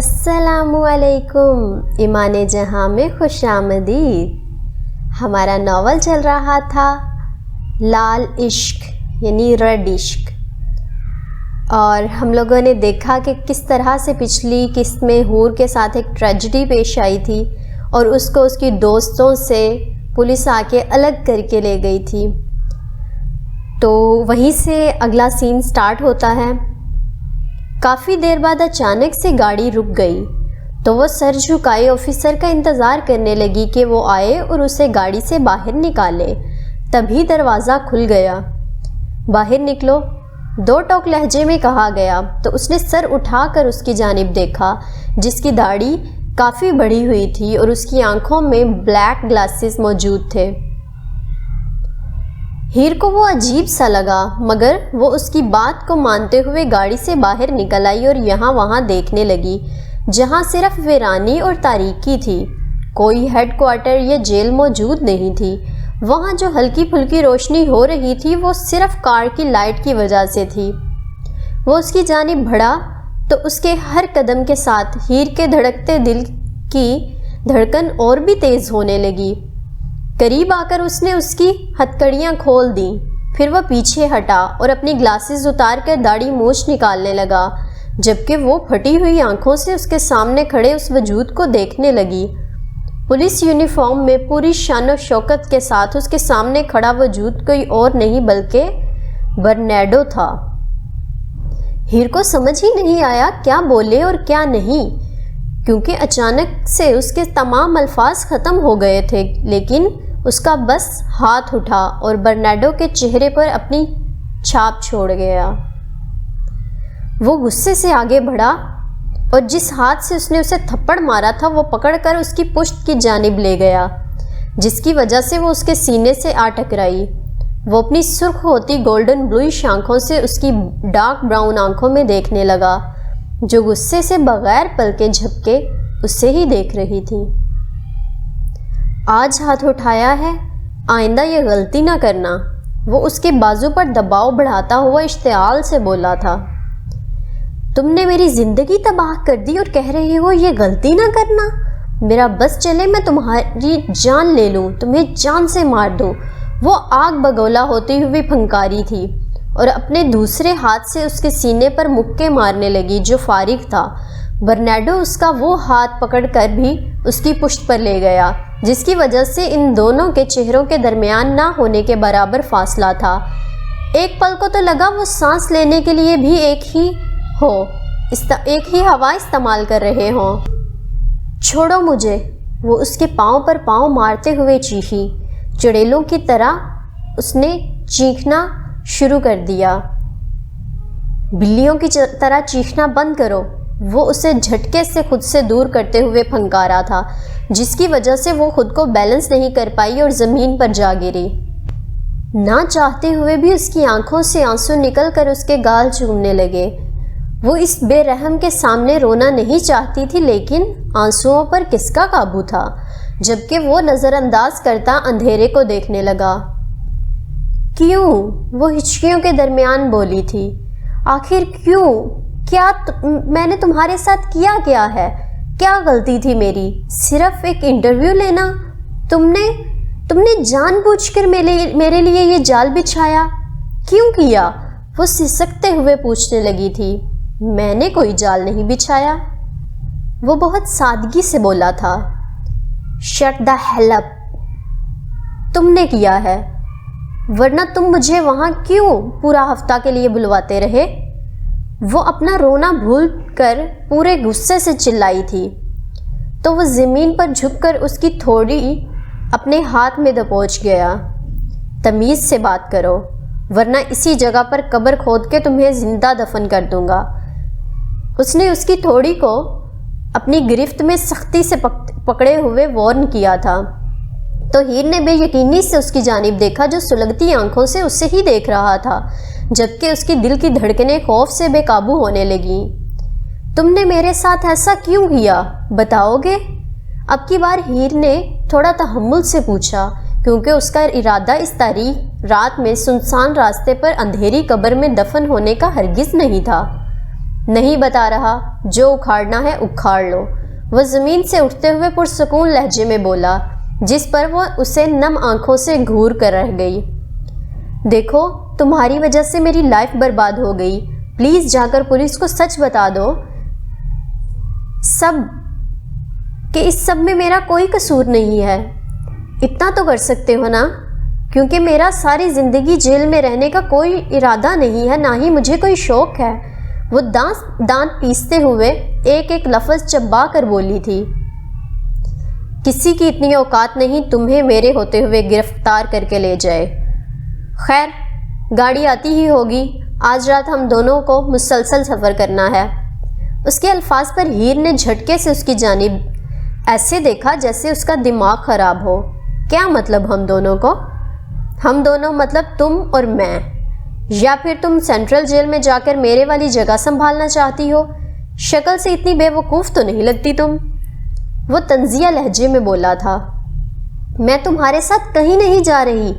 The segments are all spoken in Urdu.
السلام علیکم ایمان جہاں میں خوش آمدید۔ ہمارا ناول چل رہا تھا لال عشق یعنی ریڈ عشق، اور ہم لوگوں نے دیکھا کہ کس طرح سے پچھلی قسط میں حور کے ساتھ ایک ٹریجڈی پیش آئی تھی اور اس کو اس کی دوستوں سے پولیس آ کے الگ کر کے لے گئی تھی۔ تو وہیں سے اگلا سین سٹارٹ ہوتا ہے۔ کافی دیر بعد اچانک سے گاڑی رک گئی تو وہ سر جھکائے آفیسر کا انتظار کرنے لگی کہ وہ آئے اور اسے گاڑی سے باہر نکالے۔ تبھی دروازہ کھل گیا۔ باہر نکلو، دو ٹوک لہجے میں کہا گیا تو اس نے سر اٹھا کر اس کی جانب دیکھا، جس کی داڑھی کافی بڑھی ہوئی تھی اور اس کی آنکھوں میں بلیک گلاسز موجود تھے۔ ہیر کو وہ عجیب سا لگا، مگر وہ اس کی بات کو مانتے ہوئے گاڑی سے باہر نکل آئی اور یہاں وہاں دیکھنے لگی، جہاں صرف ویرانی اور تاریکی تھی۔ کوئی ہیڈ کوارٹر یا جیل موجود نہیں تھی۔ وہاں جو ہلکی پھلکی روشنی ہو رہی تھی وہ صرف کار کی لائٹ کی وجہ سے تھی۔ وہ اس کی جانب بڑھا تو اس کے ہر قدم کے ساتھ ہیر کے دھڑکتے دل کی دھڑکن اور بھی تیز ہونے لگی۔ قریب آ کر اس نے اس کی ہتھکڑیاں کھول دیں، پھر وہ پیچھے ہٹا اور اپنی گلاسز اتار کر داڑھی مونچھ نکالنے لگا، جبکہ وہ پھٹی ہوئی آنکھوں سے اس کے سامنے کھڑے اس وجود کو دیکھنے لگی۔ پولیس یونیفارم میں پوری شان و شوکت کے ساتھ اس کے سامنے کھڑا وجود کوئی اور نہیں بلکہ برنارڈو تھا۔ ہیر کو سمجھ ہی نہیں آیا کیا بولے اور کیا نہیں، کیونکہ اچانک سے اس کے تمام الفاظ ختم ہو گئے تھے، لیکن اس کا بس ہاتھ اٹھا اور برنارڈو کے چہرے پر اپنی چھاپ چھوڑ گیا۔ وہ غصے سے آگے بڑھا اور جس ہاتھ سے اس نے اسے تھپڑ مارا تھا وہ پکڑ کر اس کی پشت کی جانب لے گیا، جس کی وجہ سے وہ اس کے سینے سے آ ٹکرائی۔ وہ اپنی سرخ ہوتی گولڈن بلوئش آنکھوں سے اس کی ڈارک براؤن آنکھوں میں دیکھنے لگا، جو غصے سے بغیر پلکیں جھپکے اسے ہی دیکھ رہی تھی۔ آج ہاتھ اٹھایا ہے، آئندہ یہ غلطی نہ کرنا، وہ اس کے بازو پر دباؤ بڑھاتا ہوا اشتعال سے بولا تھا۔ تم نے میری زندگی تباہ کر دی اور کہہ رہے ہو یہ غلطی نہ کرنا؟ میرا بس چلے میں تمہاری جان لے لوں، تمہیں جان سے مار دوں۔ وہ آگ بگولا ہوتی ہوئی پھنکاری تھی اور اپنے دوسرے ہاتھ سے اس کے سینے پر مکے مارنے لگی جو فارغ تھا۔ برنارڈو اس کا وہ ہاتھ پکڑ کر بھی اس کی پشت پر لے گیا، جس کی وجہ سے ان دونوں کے چہروں کے درمیان نہ ہونے کے برابر فاصلہ تھا۔ ایک پل کو تو لگا وہ سانس لینے کے لیے بھی ایک ہی ہوا استعمال کر رہے ہوں۔ چھوڑو مجھے، وہ اس کے پاؤں پر پاؤں مارتے ہوئے چیخی۔ چڑیلوں کی طرح اس نے چیخنا شروع کر دیا۔ بلیوں کی طرح چیخنا بند کرو، وہ اسے جھٹکے سے خود سے دور کرتے ہوئے پھنکارا تھا، جس کی وجہ سے وہ خود کو بیلنس نہیں کر پائی اور زمین پر جا گری۔ نہ چاہتے ہوئے بھی اس کی آنکھوں سے آنسو نکل کر اس کے گال چومنے لگے۔ وہ اس بے رحم کے سامنے رونا نہیں چاہتی تھی، لیکن آنسوؤں پر کس کا قابو تھا، جبکہ وہ نظر انداز کرتا اندھیرے کو دیکھنے لگا۔ کیوں؟ وہ ہچکیوں کے درمیان بولی تھی۔ آخر کیوں؟ کیا میں نے تمہارے ساتھ کیا ہے؟ کیا غلطی تھی میری؟ صرف ایک انٹرویو لینا؟ تم نے جان بوجھ کر میرے لیے یہ جال بچھایا؟ کیوں کیا؟ وہ سسکتے ہوئے پوچھنے لگی تھی۔ میں نے کوئی جال نہیں بچھایا، وہ بہت سادگی سے بولا تھا۔ شٹ دی ہیل اپ، تم نے کیا ہے، ورنہ تم مجھے وہاں کیوں پورا ہفتہ کے لیے بلواتے رہے؟ وہ اپنا رونا بھول کر پورے غصے سے چلائی تھی، تو وہ زمین پر جھک کر اس کی تھوڑی اپنے ہاتھ میں دبوچ گیا۔ تمیز سے بات کرو، ورنہ اسی جگہ پر قبر کھود کے تمہیں زندہ دفن کر دوں گا۔ اس نے اس کی تھوڑی کو اپنی گرفت میں سختی سے پکڑے ہوئے وارن کیا تھا، تو ہیر نے بے یقینی سے اس کی جانب دیکھا، جو سلگتی آنکھوں سے اسے ہی دیکھ رہا تھا، جبکہ اس کی دل کی دھڑکنیں خوف سے بے قابو ہونے لگیں۔ تم نے میرے ساتھ ایسا کیوں کیا، بتاؤ گے؟ اب کی بار ہیر نے تھوڑا تحمل سے پوچھا، کیونکہ اس کا ارادہ اس تاریک رات میں سنسان راستے پر اندھیری قبر میں دفن ہونے کا ہرگز نہیں تھا۔ نہیں بتا رہا، جو اکھاڑنا ہے اکھاڑ لو، وہ زمین سے اٹھتے ہوئے پرسکون لہجے میں بولا، جس پر وہ اسے نم آنکھوں سے گھور کر رہ گئی۔ دیکھو، تمہاری وجہ سے میری لائف برباد ہو گئی، پلیز جا کر پولیس کو سچ بتا دو کہ اس سب میں میرا کوئی قصور نہیں ہے۔ اتنا تو کر سکتے ہو نا، کیونکہ میرا ساری زندگی جیل میں رہنے کا کوئی ارادہ نہیں ہے، نہ ہی مجھے کوئی شوق ہے۔ وہ دانت پیستے ہوئے ایک ایک لفظ چبا کر بولی تھی۔ کسی کی اتنی اوقات نہیں تمہیں میرے ہوتے ہوئے گرفتار کر کے لے جائے۔ خیر، گاڑی آتی ہی ہوگی، آج رات ہم دونوں کو مسلسل سفر کرنا ہے۔ اس کے الفاظ پر ہیر نے جھٹکے سے اس کی جانب ایسے دیکھا جیسے اس کا دماغ خراب ہو۔ کیا مطلب ہم دونوں کو؟ ہم دونوں مطلب تم اور میں، یا پھر تم سینٹرل جیل میں جا کر میرے والی جگہ سنبھالنا چاہتی ہو؟ شکل سے اتنی بے وقوف تو نہیں لگتی تم۔ وہ طنزیہ لہجے میں بولا تھا۔ میں تمہارے ساتھ کہیں نہیں جا رہی۔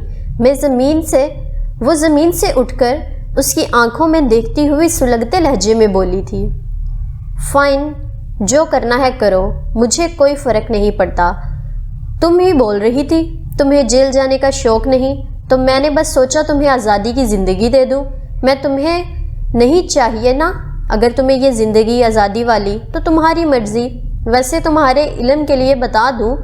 وہ زمین سے اٹھ کر اس کی آنکھوں میں دیکھتی ہوئی سلگتے لہجے میں بولی تھی۔ فائن، جو کرنا ہے کرو، مجھے کوئی فرق نہیں پڑتا۔ تم ہی بول رہی تھی تمہیں جیل جانے کا شوق نہیں، تو میں نے بس سوچا تمہیں آزادی کی زندگی دے دوں۔ میں تمہیں نہیں چاہیے نا؟ اگر تمہیں یہ زندگی آزادی والی تو تمہاری مرضی۔ ویسے تمہارے علم کے لیے بتا دوں،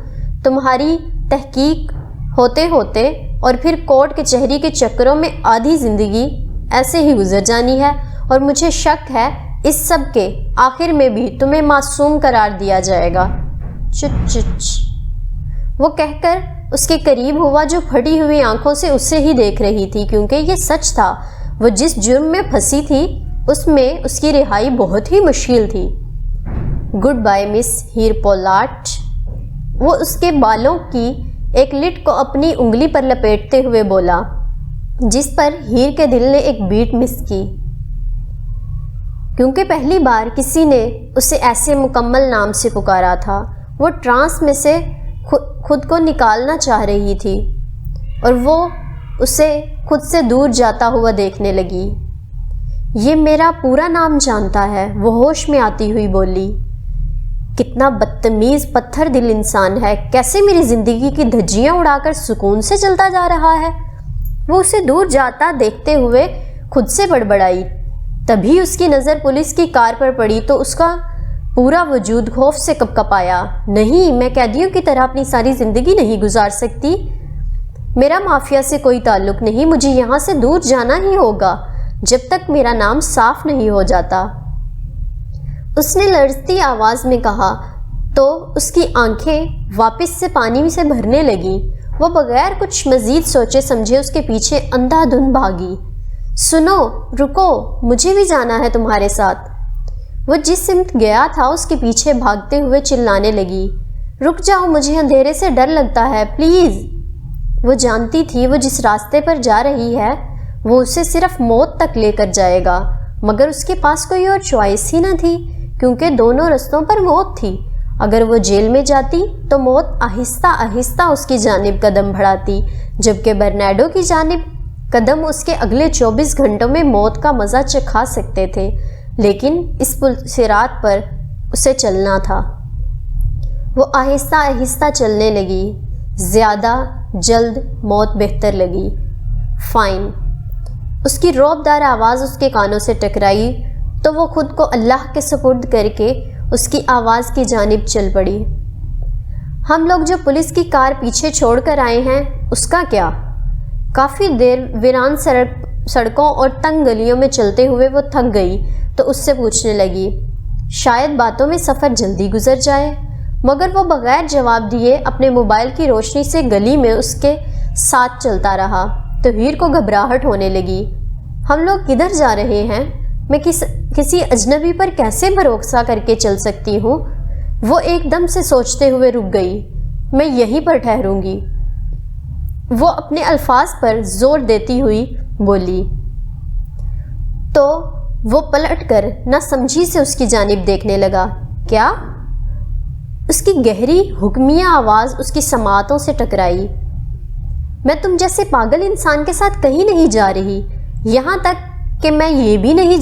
تمہاری تحقیق ہوتے ہوتے اور پھر کورٹ کچہری کے چکروں میں آدھی زندگی ایسے ہی گزر جانی ہے، اور مجھے شک ہے اس سب کے آخر میں بھی تمہیں معصوم قرار دیا جائے گا۔ چچ وہ کہہ کر اس کے قریب ہوا، جو پھٹی ہوئی آنکھوں سے اسے ہی دیکھ رہی تھی، کیونکہ یہ سچ تھا، وہ جس جرم میں پھنسی تھی اس میں اس کی رہائی بہت ہی مشکل تھی۔ گڈ بائی مس ہیر پولاٹ۔ وہ اس کے بالوں کی ایک لٹ کو اپنی انگلی پر لپیٹتے ہوئے بولا، جس پر ہیر کے دل نے ایک بیٹ مس کی، کیونکہ پہلی بار کسی نے اسے ایسے مکمل نام سے پکارا تھا۔ وہ ٹرانس میں سے خود کو نکالنا چاہ رہی تھی، اور وہ اسے خود سے دور جاتا ہوا دیکھنے لگی۔ یہ میرا پورا نام جانتا ہے، وہ ہوش میں آتی ہوئی بولی۔ کتنا بدتمیز پتھر دل انسان ہے، کیسے میری زندگی کی دھجیاں اڑا کر سکون سے چلتا جا رہا ہے۔ وہ اسے دور جاتا دیکھتے ہوئے خود سے بڑبڑائی۔ تبھی اس کی نظر پولیس کی کار پر پڑی تو اس کا پورا وجود خوف سے کپکپایا۔ نہیں، میں قیدیوں کی طرح اپنی ساری زندگی نہیں گزار سکتی۔ میرا مافیا سے کوئی تعلق نہیں، مجھے یہاں سے دور جانا ہی ہوگا جب تک میرا نام صاف نہیں ہو جاتا۔ اس نے لرزتی آواز میں کہا تو اس کی آنکھیں واپس سے پانی سے بھرنے لگیں۔ وہ بغیر کچھ مزید سوچے سمجھے اس کے پیچھے اندھا دھند بھاگی۔ سنو، رکو، مجھے بھی جانا ہے تمہارے ساتھ۔ وہ جس سمت گیا تھا اس کے پیچھے بھاگتے ہوئے چلانے لگی، رک جاؤ، مجھے اندھیرے سے ڈر لگتا ہے، پلیز۔ وہ جانتی تھی وہ جس راستے پر جا رہی ہے وہ اسے صرف موت تک لے کر جائے گا، مگر اس کے پاس کوئی اور چوائس ہی نہ تھی، کیونکہ دونوں رستوں پر موت تھی۔ اگر وہ جیل میں جاتی تو موت آہستہ آہستہ اس کی جانب قدم بڑھاتی، جبکہ برنارڈو کی جانب قدم اس کے اگلے 24 گھنٹوں میں موت کا مزہ چکھا سکتے تھے، لیکن اس پلسرات پر اسے چلنا تھا۔ وہ آہستہ آہستہ چلنے لگی، زیادہ جلد موت بہتر لگی۔ فائن۔ اس کی رعب دار آواز اس کے کانوں سے ٹکرائی تو وہ خود کو اللہ کے سپرد کر کے اس کی آواز کی جانب چل پڑی۔ ہم لوگ جو پولیس کی کار پیچھے چھوڑ کر آئے ہیں اس کا کیا؟ کافی دیر ویران سڑکوں اور تنگ گلیوں میں چلتے ہوئے وہ تھک گئی تو اس سے پوچھنے لگی، شاید باتوں میں سفر جلدی گزر جائے، مگر وہ بغیر جواب دیے اپنے موبائل کی روشنی سے گلی میں اس کے ساتھ چلتا رہا۔ تو ہیر کو گھبراہٹ ہونے لگی۔ ہم لوگ کدھر جا رہے ہیں؟ میں کسی اجنبی پر کیسے بھروسہ کر کے چل سکتی ہوں؟ وہ ایک دم سے سوچتے ہوئے رک گئی۔ میں یہیں پر ٹھہروں گی، وہ اپنے الفاظ پر زور دیتی ہوئی بولی۔ تو وہ پلٹ کر نہ سمجھی سے اس کی جانب دیکھنے لگا۔ کیا؟ اس کی گہری حکمیہ آواز اس کی سماعتوں سے میں تم جیسے پاگل انسان کے ساتھ کہیں نہیں جا رہی، یہاں تک کہ میں یہ بھی نہیں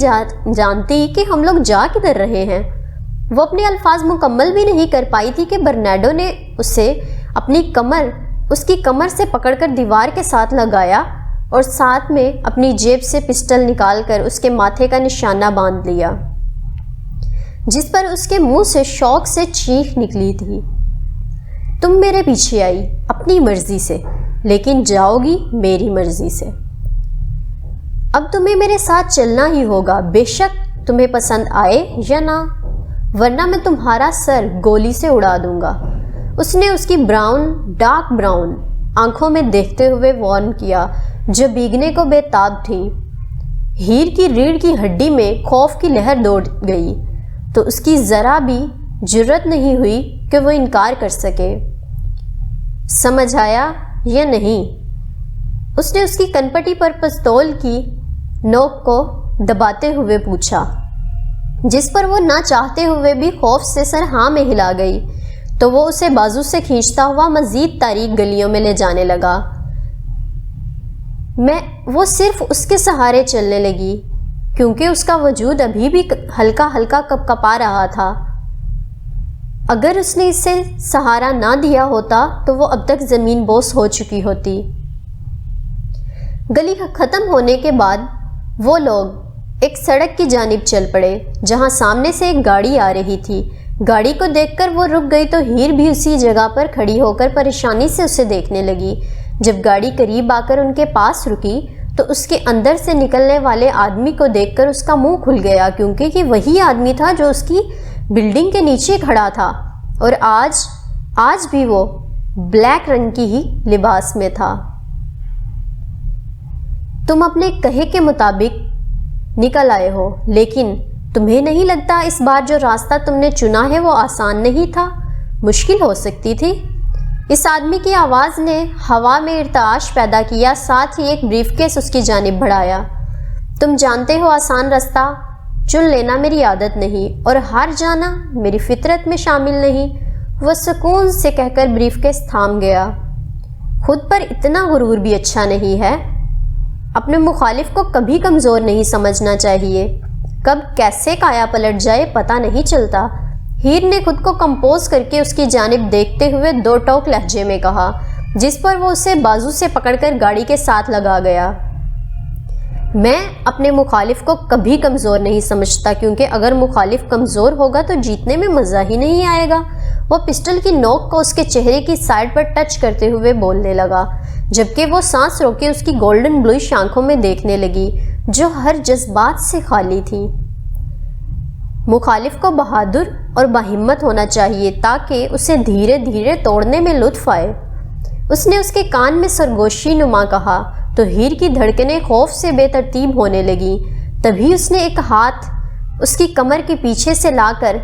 جانتی کہ ہم لوگ جا کدھر رہے ہیں۔ وہ اپنے الفاظ مکمل بھی نہیں کر پائی تھی کہ برنارڈو نے اسے اس کی کمر سے پکڑ کر دیوار کے ساتھ لگایا اور ساتھ میں اپنی جیب سے پسٹل نکال کر اس کے ماتھے کا نشانہ باندھ لیا، جس پر اس کے منہ سے شوق سے چیخ نکلی تھی۔ تم میرے پیچھے آئی اپنی مرضی سے، لیکن جاؤ گی میری مرضی سے۔ اب تمہیں میرے ساتھ چلنا ہی ہوگا، بے شک تمہیں پسند آئے یا نہ، ورنہ میں تمہارا سر گولی سے اڑا دوں گا۔ اس نے اس کی ڈارک براؤن آنکھوں میں دیکھتے ہوئے وارن کیا، جو بھیگنے کو بے تاب تھی۔ ہیر کی ریڑھ کی ہڈی میں خوف کی لہر دوڑ گئی تو اس کی ذرا بھی جرت نہیں ہوئی کہ وہ انکار کر سکے۔ سمجھ آیا یا نہیں؟ اس نے اس کی کنپٹی پر پستول کی نوک کو دباتے ہوئے پوچھا، جس پر وہ نہ چاہتے ہوئے بھی خوف سے سر ہاں میں ہلا گئی، تو وہ اسے بازو سے کھینچتا ہوا مزید تاریک گلیوں میں لے جانے لگا۔ وہ صرف اس کے سہارے چلنے لگی، کیونکہ اس کا وجود ابھی بھی ہلکا ہلکا کپکپا رہا تھا۔ اگر اس نے اسے سہارا نہ دیا ہوتا تو وہ اب تک زمین بوس ہو چکی ہوتی۔ گلی ختم ہونے کے بعد وہ لوگ ایک سڑک کی جانب چل پڑے، جہاں سامنے سے ایک گاڑی آ رہی تھی۔ گاڑی کو دیکھ کر وہ رک گئی تو ہیر بھی اسی جگہ پر کھڑی ہو کر پریشانی سے اسے دیکھنے لگی۔ جب گاڑی قریب آ کر ان کے پاس رکی تو اس کے اندر سے نکلنے والے آدمی کو دیکھ کر اس کا منہ کھل گیا، کیونکہ یہ وہی آدمی تھا جو اس کی بلڈنگ کے نیچے کھڑا تھا، اور آج بھی وہ بلیک رنگ کی ہی لباس میں تھا۔ تم اپنے کہے کے مطابق نکل آئے ہو، لیکن تمہیں نہیں لگتا اس بار جو راستہ تم نے چنا ہے وہ آسان نہیں تھا، مشکل ہو سکتی تھی؟ اس آدمی کی آواز نے ہوا میں ارتعاش پیدا کیا، ساتھ ہی ایک بریف کیس اس کی جانب بڑھایا۔ تم جانتے ہو آسان راستہ چن لینا میری عادت نہیں، اور ہار جانا میری فطرت میں شامل نہیں، وہ سکون سے کہہ کر بریف کیس تھام گیا۔ خود پر اتنا غرور بھی اچھا نہیں ہے، اپنے مخالف کو کبھی کمزور نہیں سمجھنا چاہیے، کب کیسے کایا پلٹ جائے پتہ نہیں چلتا۔ ہیر نے خود کو کمپوز کر کے اس کی جانب دیکھتے ہوئے دو ٹوک لہجے میں کہا، جس پر وہ اسے بازو سے پکڑ کر گاڑی کے ساتھ لگا گیا۔ میں اپنے مخالف کو کبھی کمزور نہیں سمجھتا، کیونکہ اگر مخالف کمزور ہوگا تو جیتنے میں مزہ ہی نہیں آئے گا۔ وہ پسٹل کی نوک کو اس کے چہرے کی سائڈ پر ٹچ کرتے ہوئے بولنے لگا، جبکہ وہ سانس روکے اس کی گولڈن بلوئش آنکھوں میں دیکھنے لگی، جو ہر جذبات سے خالی تھی۔ مخالف کو بہادر اور باہمت ہونا چاہیے تاکہ اسے دھیرے دھیرے توڑنے میں لطف آئے۔ اس نے اس کے کان میں سرگوشی نما کہا تو ہیر کی دھڑکنیں خوف سے بے ترتیب ہونے لگیں۔ تبھی اس نے ایک ہاتھ اس کی کمر کے پیچھے سے لا کر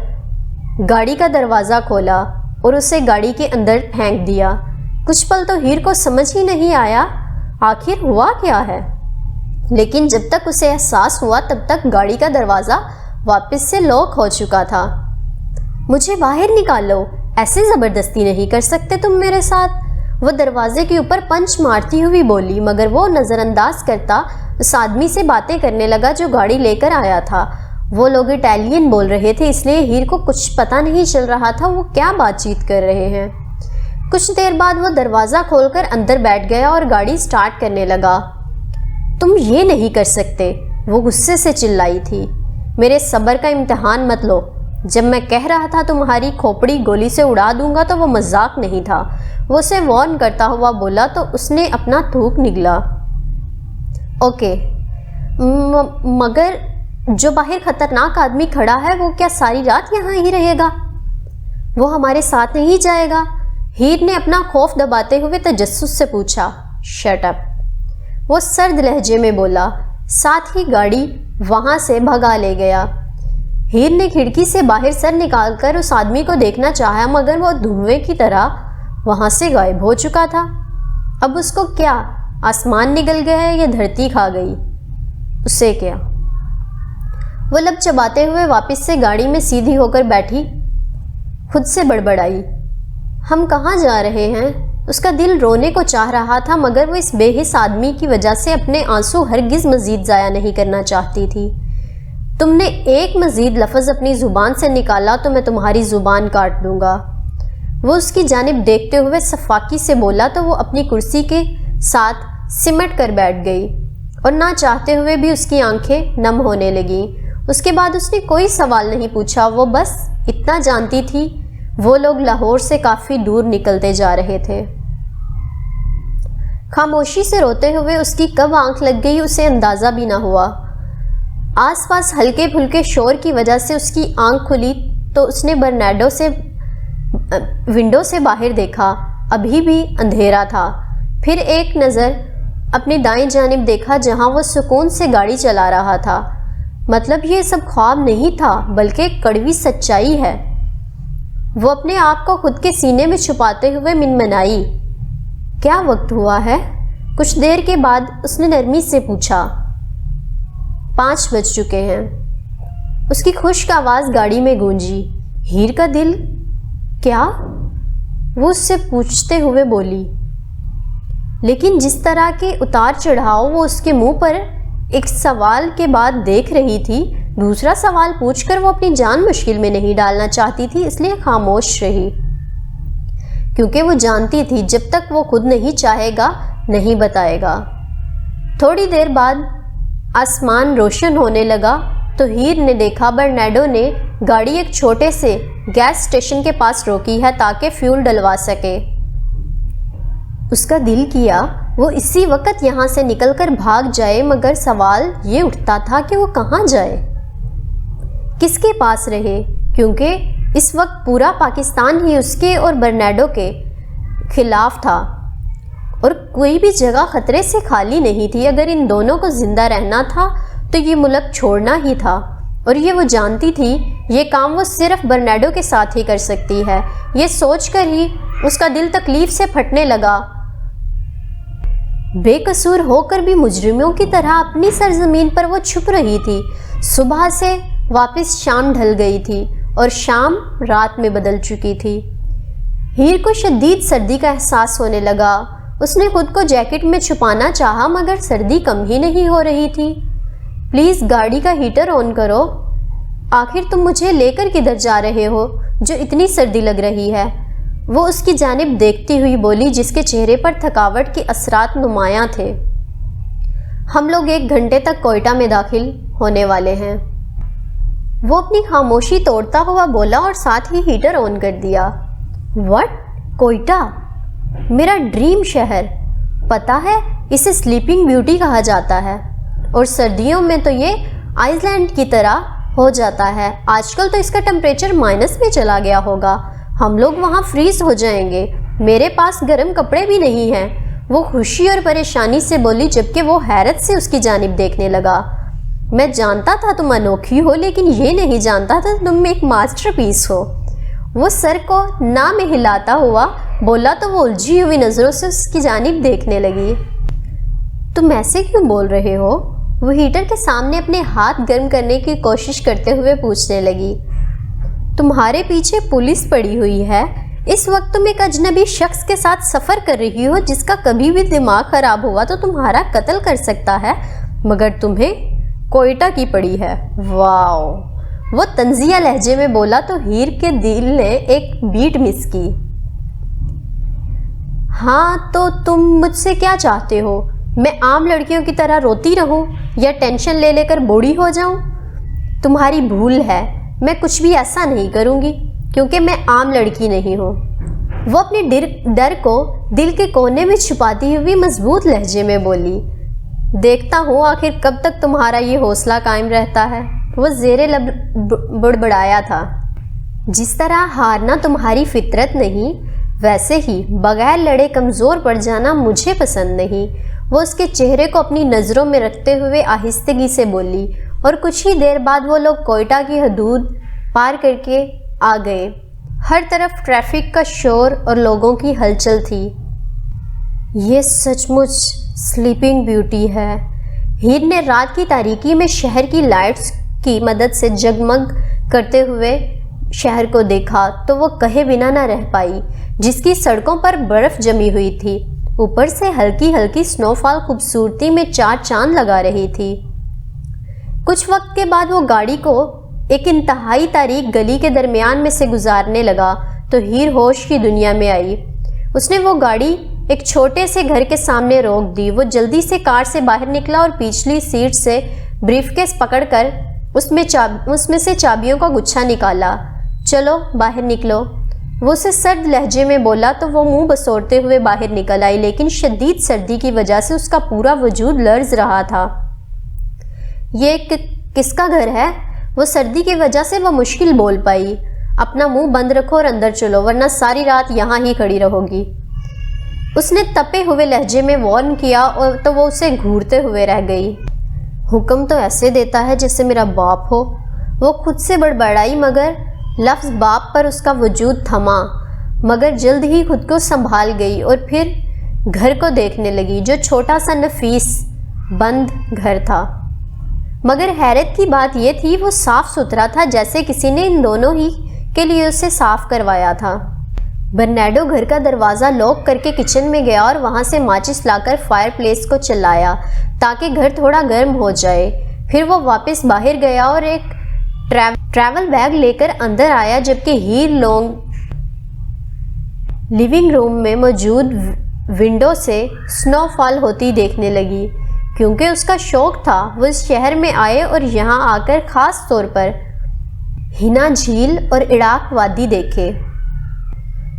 گاڑی کا دروازہ کھولا اور اسے گاڑی کے اندر پھینک دیا۔ کچھ پل تو ہیر کو سمجھ ہی نہیں آیا آخر ہوا کیا ہے، لیکن جب تک اسے احساس ہوا تب تک گاڑی کا دروازہ واپس سے لاک ہو چکا تھا۔ مجھے باہر نکالو، ایسے زبردستی نہیں کر سکتے تم میرے ساتھ، وہ دروازے کے اوپر پنچ مارتی ہوئی بولی، مگر وہ نظر انداز کرتا اس آدمی سے باتیں کرنے لگا جو گاڑی لے کر آیا تھا۔ وہ لوگ اٹالین بول رہے تھے، اس لیے ہیر کو کچھ پتہ نہیں چل رہا تھا وہ کیا بات چیت کر رہے ہیں۔ کچھ دیر بعد وہ دروازہ کھول کر اندر بیٹھ گیا اور گاڑی سٹارٹ کرنے لگا۔ تم یہ نہیں کر سکتے، وہ غصے سے چلائی تھی۔ میرے صبر کا امتحان مت لو، جب میں کہہ رہا تھا تمہاری کھوپڑی گولی سے اڑا دوں گا تو وہ مذاق نہیں تھا، وہ اسے وارن کرتا ہوا بولا تو اس نے اپنا تھوک نگلا۔ اوکے، مگر جو باہر خطرناک آدمی کھڑا ہے وہ کیا ساری رات یہاں ہی رہے گا؟ وہ ہمارے ساتھ نہیں جائے گا؟ ہیر نے اپنا خوف دباتے ہوئے تجسس سے پوچھا۔ شٹ اپ، وہ سرد لہجے میں بولا، ساتھ ہی گاڑی وہاں سے بھگا لے گیا۔ ہیر نے کھڑکی سے باہر سر نکال کر اس آدمی کو دیکھنا چاہا، مگر وہ دھوئیں کی طرح وہاں سے غائب ہو چکا تھا۔ اب اس کو کیا آسمان نگل گیا یا دھرتی کھا گئی؟ اسے کیا؟ وہ لب چباتے ہوئے واپس سے گاڑی میں سیدھی ہو کر بیٹھی، خود سے بڑبڑائی، ہم کہاں جا رہے ہیں؟ اس کا دل رونے کو چاہ رہا تھا، مگر وہ اس بے حس آدمی کی وجہ سے اپنے آنسو ہرگز مزید ضائع نہیں کرنا چاہتی تھی۔ تم نے ایک مزید لفظ اپنی زبان سے نکالا تو میں تمہاری زبان کاٹ دوں گا۔ وہ اس کی جانب دیکھتے ہوئے صفاقی سے بولا تو وہ اپنی کرسی کے ساتھ سمٹ کر بیٹھ گئی اور نہ چاہتے ہوئے بھی اس کی آنکھیں نم ہونے لگیں۔ اس کے بعد اس نے کوئی سوال نہیں پوچھا، وہ بس اتنا جانتی تھی وہ لوگ لاہور سے کافی دور نکلتے جا رہے تھے۔ خاموشی سے روتے ہوئے اس کی کب آنکھ لگ گئی اسے اندازہ بھی نہ ہوا۔ آس پاس ہلکے پھلکے شور کی وجہ سے اس کی آنکھ کھلی تو اس نے برنارڈو سے ونڈو سے باہر دیکھا، ابھی بھی اندھیرا تھا۔ پھر ایک نظر اپنی دائیں جانب دیکھا جہاں وہ سکون سے گاڑی چلا رہا تھا۔ مطلب یہ سب خواب نہیں تھا بلکہ ایک کڑوی سچائی ہے۔ وہ اپنے آپ کو خود کے سینے میں چھپاتے ہوئے منمنائی، کیا وقت ہوا ہے؟ کچھ دیر کے بعد اس نے نرمی سے پوچھا، 5 بج چکے ہیں۔ اس کی خشک آواز گاڑی میں گونجی۔ ہیر کا دل کیا؟ وہ اس سے پوچھتے ہوئے بولی، لیکن جس طرح کے اتار چڑھاؤ وہ اس کے منہ پر ایک سوال کے بعد دیکھ رہی تھی، دوسرا سوال پوچھ کر وہ اپنی جان مشکل میں نہیں ڈالنا چاہتی تھی، اس لیے خاموش رہی، کیونکہ وہ جانتی تھی جب تک وہ خود نہیں چاہے گا نہیں بتائے گا۔ تھوڑی دیر بعد آسمان روشن ہونے لگا تو ہیر نے دیکھا برنارڈو نے گاڑی ایک چھوٹے سے گیس اسٹیشن کے پاس روکی ہے تاکہ فیول ڈلوا سکے۔ اس کا دل کیا وہ اسی وقت یہاں سے نکل کر بھاگ جائے، مگر سوال یہ اٹھتا تھا کہ وہ کہاں جائے، کس کے پاس رہے، کیونکہ اس وقت پورا پاکستان ہی اس کے اور برنارڈو کے خلاف تھا اور کوئی بھی جگہ خطرے سے خالی نہیں تھی۔ اگر ان دونوں کو زندہ رہنا تھا تو یہ ملک چھوڑنا ہی تھا، اور یہ وہ جانتی تھی یہ کام وہ صرف برنارڈو کے ساتھ ہی کر سکتی ہے۔ یہ سوچ کر ہی اس کا دل تکلیف سے پھٹنے لگا۔ بے قصور ہو کر بھی مجرموں کی طرح اپنی سرزمین پر وہ چھپ رہی تھی۔ صبح سے واپس شام ڈھل گئی تھی اور شام رات میں بدل چکی تھی۔ ہیر کو شدید سردی کا احساس ہونے لگا۔ اس نے خود کو جیکٹ میں چھپانا چاہا مگر سردی کم ہی نہیں ہو رہی تھی۔ پلیز گاڑی کا ہیٹر آن کرو۔ آخر تم مجھے لے کر کدھر جا رہے ہو جو اتنی سردی لگ رہی ہے؟ وہ اس کی جانب دیکھتی ہوئی بولی، جس کے چہرے پر تھکاوٹ کے اثرات نمایاں تھے۔ ہم لوگ 1 گھنٹے تک کوئٹہ میں داخل ہونے والے ہیں۔ وہ اپنی خاموشی توڑتا ہوا بولا اور ساتھ ہی ہیٹر آن کر دیا۔ وٹ؟ کوئٹہ؟ میرا ڈریم شہر۔ پتہ ہے اسے سلیپنگ بیوٹی کہا جاتا ہے، اور سردیوں میں تو یہ آئس لینڈ کی طرح ہو جاتا ہے۔ آج کل تو اس کا ٹمپریچر مائنس میں چلا گیا ہوگا۔ ہم لوگ وہاں فریز ہو جائیں گے۔ میرے پاس گرم کپڑے بھی نہیں ہیں۔ وہ خوشی اور پریشانی سے بولی جبکہ وہ حیرت سے اس کی جانب دیکھنے لگا۔ میں جانتا تھا تم انوکھی ہو، لیکن یہ نہیں جانتا تھا تم ایک ماسٹر پیس ہو۔ وہ سر کو نہ میں ہلاتا ہوا بولا تو وہ الجھی ہوئی نظروں سے اس کی جانب دیکھنے لگی۔ تم ایسے کیوں بول رہے ہو؟ وہ ہیٹر کے سامنے اپنے ہاتھ گرم کرنے کی کوشش کرتے ہوئے پوچھنے لگی۔ تمہارے پیچھے پولیس پڑی ہوئی ہے۔ اس وقت تم ایک اجنبی شخص کے ساتھ سفر کر رہی ہو جس کا کبھی بھی دماغ خراب ہوا تو تمہارا قتل کر سکتا ہے، مگر تمہیں کوئٹہ کی پڑی ہے۔ واو! وہ طنزیہ لہجے میں بولا تو ہیر کے دل نے ایک بیٹ مس کی۔ ہاں تو تم مجھ سے کیا چاہتے ہو؟ میں عام لڑکیوں کی طرح روتی رہوں یا ٹینشن لے لے کر بوڑھی ہو جاؤں؟ تمہاری بھول ہے، میں کچھ بھی ایسا نہیں کروں گی کیونکہ میں عام لڑکی نہیں ہوں۔ وہ اپنے ڈر کو دل کے کونے میں چھپاتی ہوئی مضبوط لہجے میں بولی۔ دیکھتا ہوں آخر کب تک تمہارا یہ حوصلہ قائم رہتا ہے۔ وہ زیر لب بڑبڑایا تھا، جس طرح ہارنا تمہاری فطرت نہیں ویسے ہی بغیر لڑے کمزور پڑ جانا مجھے پسند نہیں۔ وہ اس کے چہرے کو اپنی نظروں میں رکھتے ہوئے آہستگی سے بولی، اور کچھ ہی دیر بعد وہ لوگ کوئٹہ کی حدود پار کر کے آ گئے۔ ہر طرف ٹریفک کا شور اور لوگوں کی ہلچل تھی۔ یہ سچ مچ سلیپنگ بیوٹی ہے۔ ہیر نے رات کی تاریکی میں شہر کی لائٹس کی مدد سے جگمگ کرتے ہوئے شہر کو دیکھا تو وہ کہے بنا نہ رہ پائی، جس کی سڑکوں پر برف جمی ہوئی تھی، اوپر سے ہلکی ہلکی سنو فال خوبصورتی میں چار چاند لگا رہی تھی۔ کچھ وقت کے بعد وہ گاڑی کو ایک انتہائی تاریک گلی کے درمیان میں سے گزارنے لگا تو ہیر ہوش کی دنیا میں آئی۔ اس نے وہ گاڑی ایک چھوٹے سے گھر کے سامنے روک دی۔ وہ جلدی سے کار سے باہر نکلا اور پچھلی سیٹ سے بریف کیس پکڑ کر اس میں سے چابیوں کا گچھا نکالا۔ چلو باہر نکلو، وہ اسے سرد لہجے میں بولا تو وہ منہ بسوڑتے ہوئے باہر نکل آئی، لیکن شدید سردی کی وجہ سے اس کا پورا وجود لرز رہا تھا۔ یہ کس کا گھر ہے؟ وہ سردی کی وجہ سے وہ مشکل بول پائی۔ اپنا منہ بند رکھو اور اندر چلو، ورنہ ساری رات یہاں ہی کھڑی رہو گی۔ اس نے تپے ہوئے لہجے میں وارن کیا اور تو وہ اسے گھورتے ہوئے رہ گئی۔ حکم تو ایسے دیتا ہے جیسے میرا باپ ہو، وہ خود سے بڑبڑائی، مگر لفظ باپ پر اس کا وجود تھما، مگر جلد ہی خود کو سنبھال گئی اور پھر گھر کو دیکھنے لگی، جو چھوٹا سا نفیس بند گھر تھا۔ مگر حیرت کی بات یہ تھی وہ صاف ستھرا تھا، جیسے کسی نے ان دونوں ہی کے لیے اسے صاف کروایا تھا۔ برنارڈو گھر کا دروازہ لاک کر کے کچن میں گیا اور وہاں سے ماچس لا کر فائر پلیس کو چلایا تاکہ گھر تھوڑا گرم ہو جائے۔ پھر وہ واپس باہر گیا اور ایک ٹریول بیگ لے کر اندر آیا، جبکہ ہیر لیونگ روم میں موجود ونڈو سے سنو فال ہوتی دیکھنے لگی، کیونکہ اس کا شوق تھا وہ اس شہر میں آئے اور یہاں آ کر خاص طور پر ہنا جھیل اور عراق وادی دیکھے۔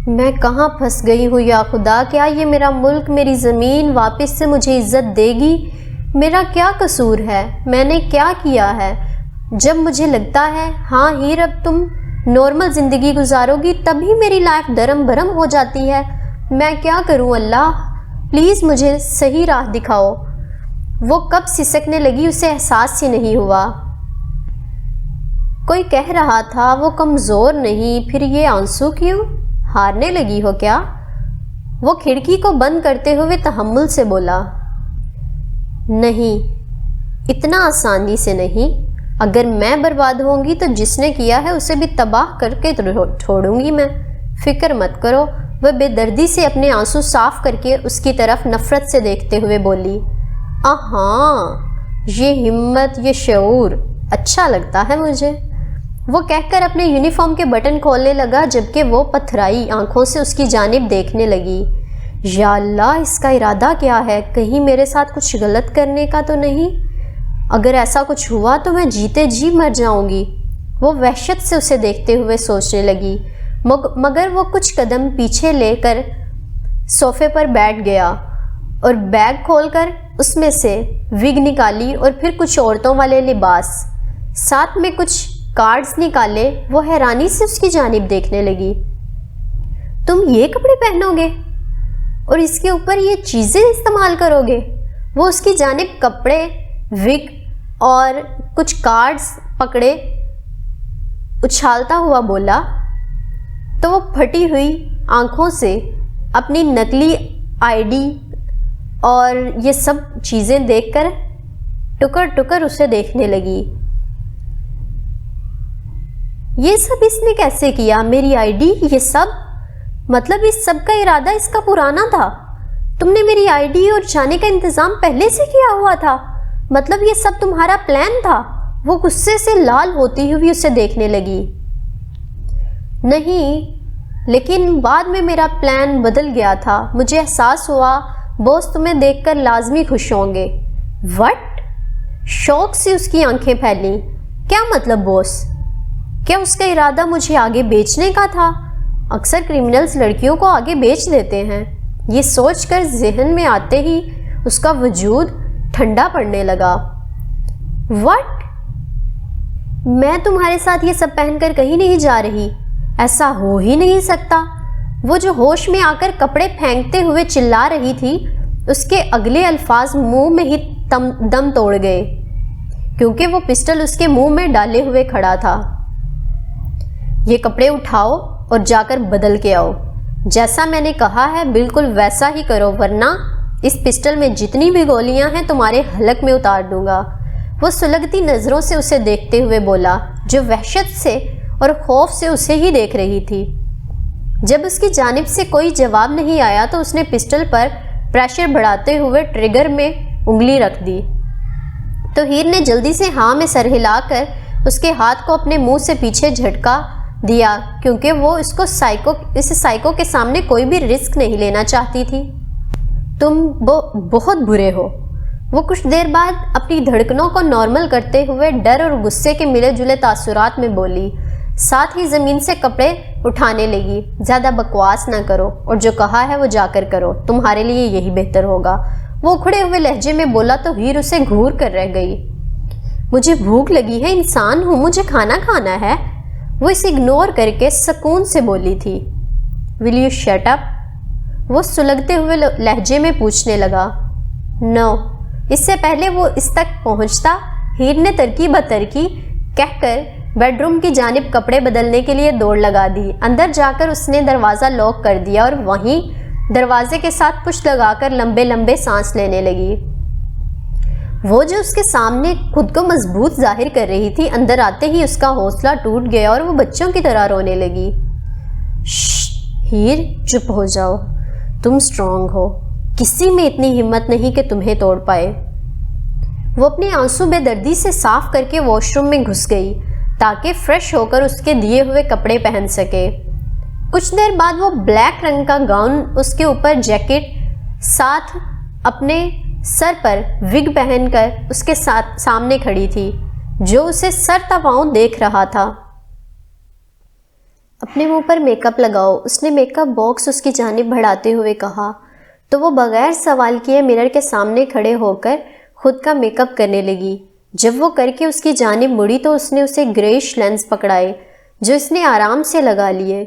میں کہاں پھنس گئی ہوں یا خدا، کیا یہ میرا ملک، میری زمین واپس سے مجھے عزت دے گی؟ میرا کیا قصور ہے؟ میں نے کیا کیا ہے؟ جب مجھے لگتا ہے ہاں ہیر اب تم نارمل زندگی گزارو گی، تبھی میری لائف درم برم ہو جاتی ہے۔ میں کیا کروں اللہ، پلیز مجھے صحیح راہ دکھاؤ۔ وہ کب سسکنے لگی اسے احساس ہی نہیں ہوا۔ کوئی کہہ رہا تھا وہ کمزور نہیں، پھر یہ آنسو کیوں؟ ہارنے لگی ہو کیا؟ وہ کھڑکی کو بند کرتے ہوئے تحمل سے بولا، نہیں، اتنا آسانی سے نہیں۔ اگر میں برباد ہوں گی تو جس نے کیا ہے اسے بھی تباہ کر کے چھوڑوں گی میں، فکر مت کرو۔ وہ بے دردی سے اپنے آنسو صاف کر کے اس کی طرف نفرت سے دیکھتے ہوئے بولی، ہاں یہ ہمت، یہ شعور اچھا لگتا ہے مجھے۔ وہ کہہ کر اپنے یونیفارم کے بٹن کھولنے لگا، جبکہ وہ پتھرائی آنکھوں سے اس کی جانب دیکھنے لگی۔ یا اللہ، اس کا ارادہ کیا ہے؟ کہیں میرے ساتھ کچھ غلط کرنے کا تو نہیں؟ اگر ایسا کچھ ہوا تو میں جیتے جی مر جاؤں گی۔ وہ وحشت سے اسے دیکھتے ہوئے سوچنے لگی، مگر وہ کچھ قدم پیچھے لے کر صوفے پر بیٹھ گیا اور بیگ کھول کر اس میں سے وگ نکالی اور پھر کچھ عورتوں والے لباس، ساتھ میں کچھ کارڈز نکالے۔ وہ حیرانی سے اس کی جانب دیکھنے لگی، تم یہ کپڑے پہنو گے اور اس کے اوپر یہ چیزیں استعمال کرو گے؟ وہ اس کی جانب کپڑے، وگ اور کچھ کارڈز پکڑے اچھالتا ہوا بولا، تو وہ پھٹی ہوئی آنکھوں سے اپنی نقلی آئی ڈی اور یہ سب چیزیں دیکھ کر ٹکر ٹکر اسے دیکھنے لگی۔ یہ سب اس نے کیسے کیا؟ میری آئی ڈی، یہ سب؟ مطلب اس سب کا ارادہ اس کا پرانا تھا؟ تم نے میری آئی ڈی اور جانے کا انتظام پہلے سے کیا ہوا تھا؟ مطلب یہ سب تمہارا پلان تھا؟ وہ غصے سے لال ہوتی ہوئی اسے دیکھنے لگی۔ نہیں، لیکن بعد میں میرا پلان بدل گیا تھا۔ مجھے احساس ہوا بوس تمہیں دیکھ کر لازمی خوش ہوں گے۔ وٹ؟ شوق سے اس کی آنکھیں پھیلیں۔ کیا مطلب بوس؟ کیا اس کا ارادہ مجھے آگے بیچنے کا تھا؟ اکثر کرمنلز لڑکیوں کو آگے بیچ دیتے ہیں۔ یہ سوچ کر ذہن میں آتے ہی اس کا وجود ٹھنڈا پڑنے لگا۔ وٹ؟ میں تمہارے ساتھ یہ سب پہن کر کہیں نہیں جا رہی، ایسا ہو ہی نہیں سکتا۔ وہ جو ہوش میں آ کر کپڑے پھینکتے ہوئے چلا رہی تھی، اس کے اگلے الفاظ منہ میں ہی دم توڑ گئے، کیونکہ وہ پسٹل اس کے منہ میں ڈالے ہوئے کھڑا تھا۔ یہ کپڑے اٹھاؤ اور جا کر بدل کے آؤ۔ جیسا میں نے کہا ہے بالکل ویسا ہی کرو، ورنہ اس پسٹل میں جتنی بھی گولیاں ہیں تمہارے حلق میں اتار دوں گا۔ وہ سلگتی نظروں سے اسے دیکھتے ہوئے بولا، جو وحشت سے اور خوف سے اسے ہی دیکھ رہی تھی۔ جب اس کی جانب سے کوئی جواب نہیں آیا تو اس نے پسٹل پر پریشر بڑھاتے ہوئے ٹریگر میں انگلی رکھ دی تو ہیر نے جلدی سے ہاں میں سر ہلا کر اس کے ہاتھ کو اپنے منہ سے پیچھے جھٹکا دیا، کیونکہ وہ اس سائیکو کے سامنے کوئی بھی رسک نہیں لینا چاہتی تھی۔ تم بہت برے ہو، وہ کچھ دیر بعد اپنی دھڑکنوں کو نارمل کرتے ہوئے ڈر اور غصے کے ملے جلے تاثرات میں بولی، ساتھ ہی زمین سے کپڑے اٹھانے لگی۔ زیادہ بکواس نہ کرو اور جو کہا ہے وہ جا کر کرو، تمہارے لیے یہی بہتر ہوگا، وہ اکھڑے ہوئے لہجے میں بولا تو ہیر اسے گھور کر رہ گئی۔ مجھے بھوک لگی ہے، انسان ہوں، مجھے کھانا کھانا ہے، وہ اسے اگنور کر کے سکون سے بولی تھی۔ ول یو شٹ اپ، وہ سلگتے ہوئے لہجے میں پوچھنے لگا۔ نو۔ اس سے پہلے وہ اس تک پہنچتا ہیر نے ترکی بترکی کہہ کر بیڈ روم کی جانب کپڑے بدلنے کے لیے دوڑ لگا دی۔ اندر جا کر اس نے دروازہ لاک کر دیا اور وہیں دروازے کے ساتھ پشت لگا کر لمبے لمبے سانس لینے لگی۔ وہ جو اس کے سامنے خود کو مضبوط ظاہر کر رہی تھی، اندر آتے ہی اس کا حوصلہ ٹوٹ گیا اور وہ بچوں کی طرح رونے لگی۔ شش ہیر، چپ ہو جاؤ، تم اسٹرانگ ہو، کسی میں اتنی ہمت نہیں کہ تمہیں توڑ پائے۔ وہ اپنے آنسو بے دردی سے صاف کر کے واش روم میں گھس گئی تاکہ فریش ہو کر اس کے دیے ہوئے کپڑے پہن سکے۔ کچھ دیر بعد وہ بلیک رنگ کا گاؤن، اس کے اوپر جیکٹ، ساتھ اپنے سر پر وگ پہن کر اس کے سامنے کھڑی تھی، جو اسے سر تا پاؤں دیکھ رہا تھا۔ اپنے منہ پر میک اپ لگاؤ، اس نے میک اپ باکس اس کی جانب بڑھاتے ہوئے کہا، تو وہ بغیر سوال کیے مرر کے سامنے کھڑے ہو کر خود کا میک اپ کرنے لگی۔ جب وہ کر کے اس کی جانب مڑی تو اس نے اسے گریش لینس پکڑائے جو اس نے آرام سے لگا لیے۔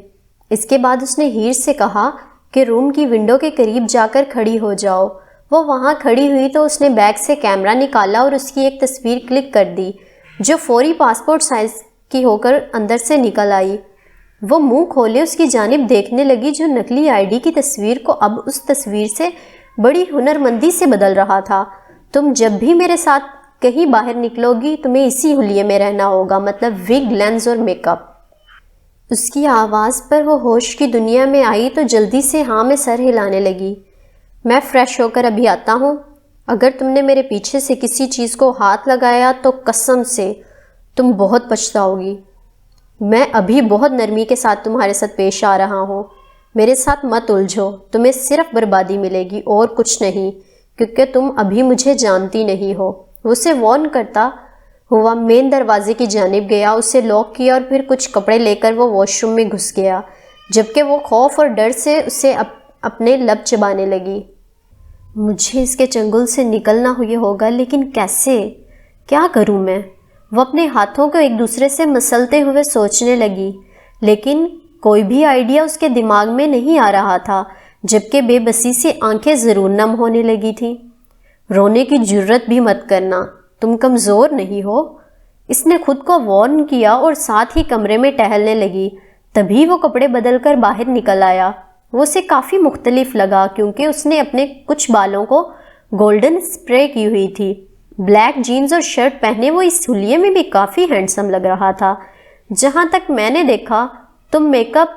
اس کے بعد اس نے ہیر سے کہا کہ روم کی ونڈو کے قریب جا کر کھڑی ہو جاؤ۔ وہ وہاں کھڑی ہوئی تو اس نے بیگ سے کیمرہ نکالا اور اس کی ایک تصویر کلک کر دی جو فوری پاسپورٹ سائز کی ہو کر اندر سے نکل آئی۔ وہ منہ کھولے اس کی جانب دیکھنے لگی جو نقلی آئی ڈی کی تصویر کو اب اس تصویر سے بڑی ہنرمندی سے بدل رہا تھا۔ تم جب بھی میرے ساتھ کہیں باہر نکلو گی تمہیں اسی حلیے میں رہنا ہوگا، مطلب وگ، لینز اور میک اپ۔ اس کی آواز پر وہ ہوش کی دنیا میں آئی تو جلدی سے ہاں میں سر ہلانے لگی۔ میں فریش ہو کر ابھی آتا ہوں، اگر تم نے میرے پیچھے سے کسی چیز کو ہاتھ لگایا تو قسم سے تم بہت پچھتاؤ گی۔ میں ابھی بہت نرمی کے ساتھ تمہارے ساتھ پیش آ رہا ہوں، میرے ساتھ مت الجھو، تمہیں صرف بربادی ملے گی اور کچھ نہیں، کیونکہ تم ابھی مجھے جانتی نہیں ہو۔ وہ اسے وارن کرتا ہوا مین دروازے کی جانب گیا، اسے لاک کیا اور پھر کچھ کپڑے لے کر وہ واش روم میں گھس گیا، جبکہ وہ خوف اور ڈر سے اسے اپنے لب چبانے لگی۔ مجھے اس کے چنگل سے نکلنا ہوگا، لیکن کیسے؟ کیا کروں میں؟ وہ اپنے ہاتھوں کو ایک دوسرے سے مسلتے ہوئے سوچنے لگی، لیکن کوئی بھی آئیڈیا اس کے دماغ میں نہیں آ رہا تھا، جبکہ بے بسی سے آنکھیں ضرور نم ہونے لگی تھیں۔ رونے کی جرت بھی مت کرنا، تم کمزور نہیں ہو، اس نے خود کو وارن کیا اور ساتھ ہی کمرے میں ٹہلنے لگی۔ تبھی وہ کپڑے بدل کر باہر نکل آیا۔ وہ اسے کافی مختلف لگا کیونکہ اس نے اپنے کچھ بالوں کو گولڈن اسپرے کی ہوئی تھی۔ بلیک جینز اور شرٹ پہنے وہ اس حلیے میں بھی کافی ہینڈسم لگ رہا تھا۔ جہاں تک میں نے دیکھا تم میک اپ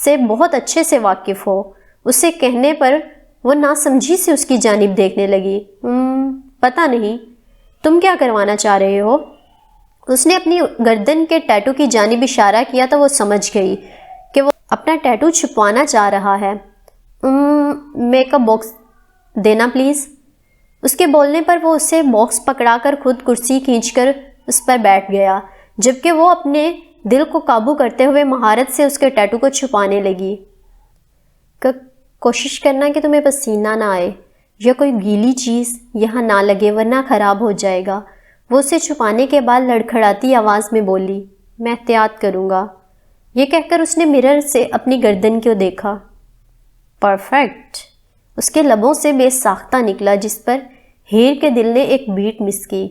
سے بہت اچھے سے واقف ہو، اسے کہنے پر وہ ناسمجھی سے اس کی جانب دیکھنے لگی۔ پتہ نہیں تم کیا کروانا چاہ رہے ہو؟ اس نے اپنی گردن کے ٹیٹو کی جانب اشارہ کیا تو وہ سمجھ گئی کہ وہ اپنا ٹیٹو چھپوانا چاہ رہا ہے۔ میک اپ باکس دینا پلیز۔ اس کے بولنے پر وہ اسے باکس پکڑا کر خود کرسی کھینچ کر اس پر بیٹھ گیا، جبکہ وہ اپنے دل کو قابو کرتے ہوئے مہارت سے اس کے ٹیٹو کو چھپانے لگی۔ کوشش کرنا کہ تمہیں پسینہ نہ آئے یا کوئی گیلی چیز یہاں نہ لگے ورنہ خراب ہو جائے گا، وہ اسے چھپانے کے بعد لڑکھڑاتی آواز میں بولی۔ میں احتیاط کروں گا، یہ کہہ کر اس نے مرر سے اپنی گردن کو دیکھا۔ پرفیکٹ، اس کے لبوں سے بے ساختہ نکلا جس پر ہیر کے دل نے ایک بیٹ مس کی۔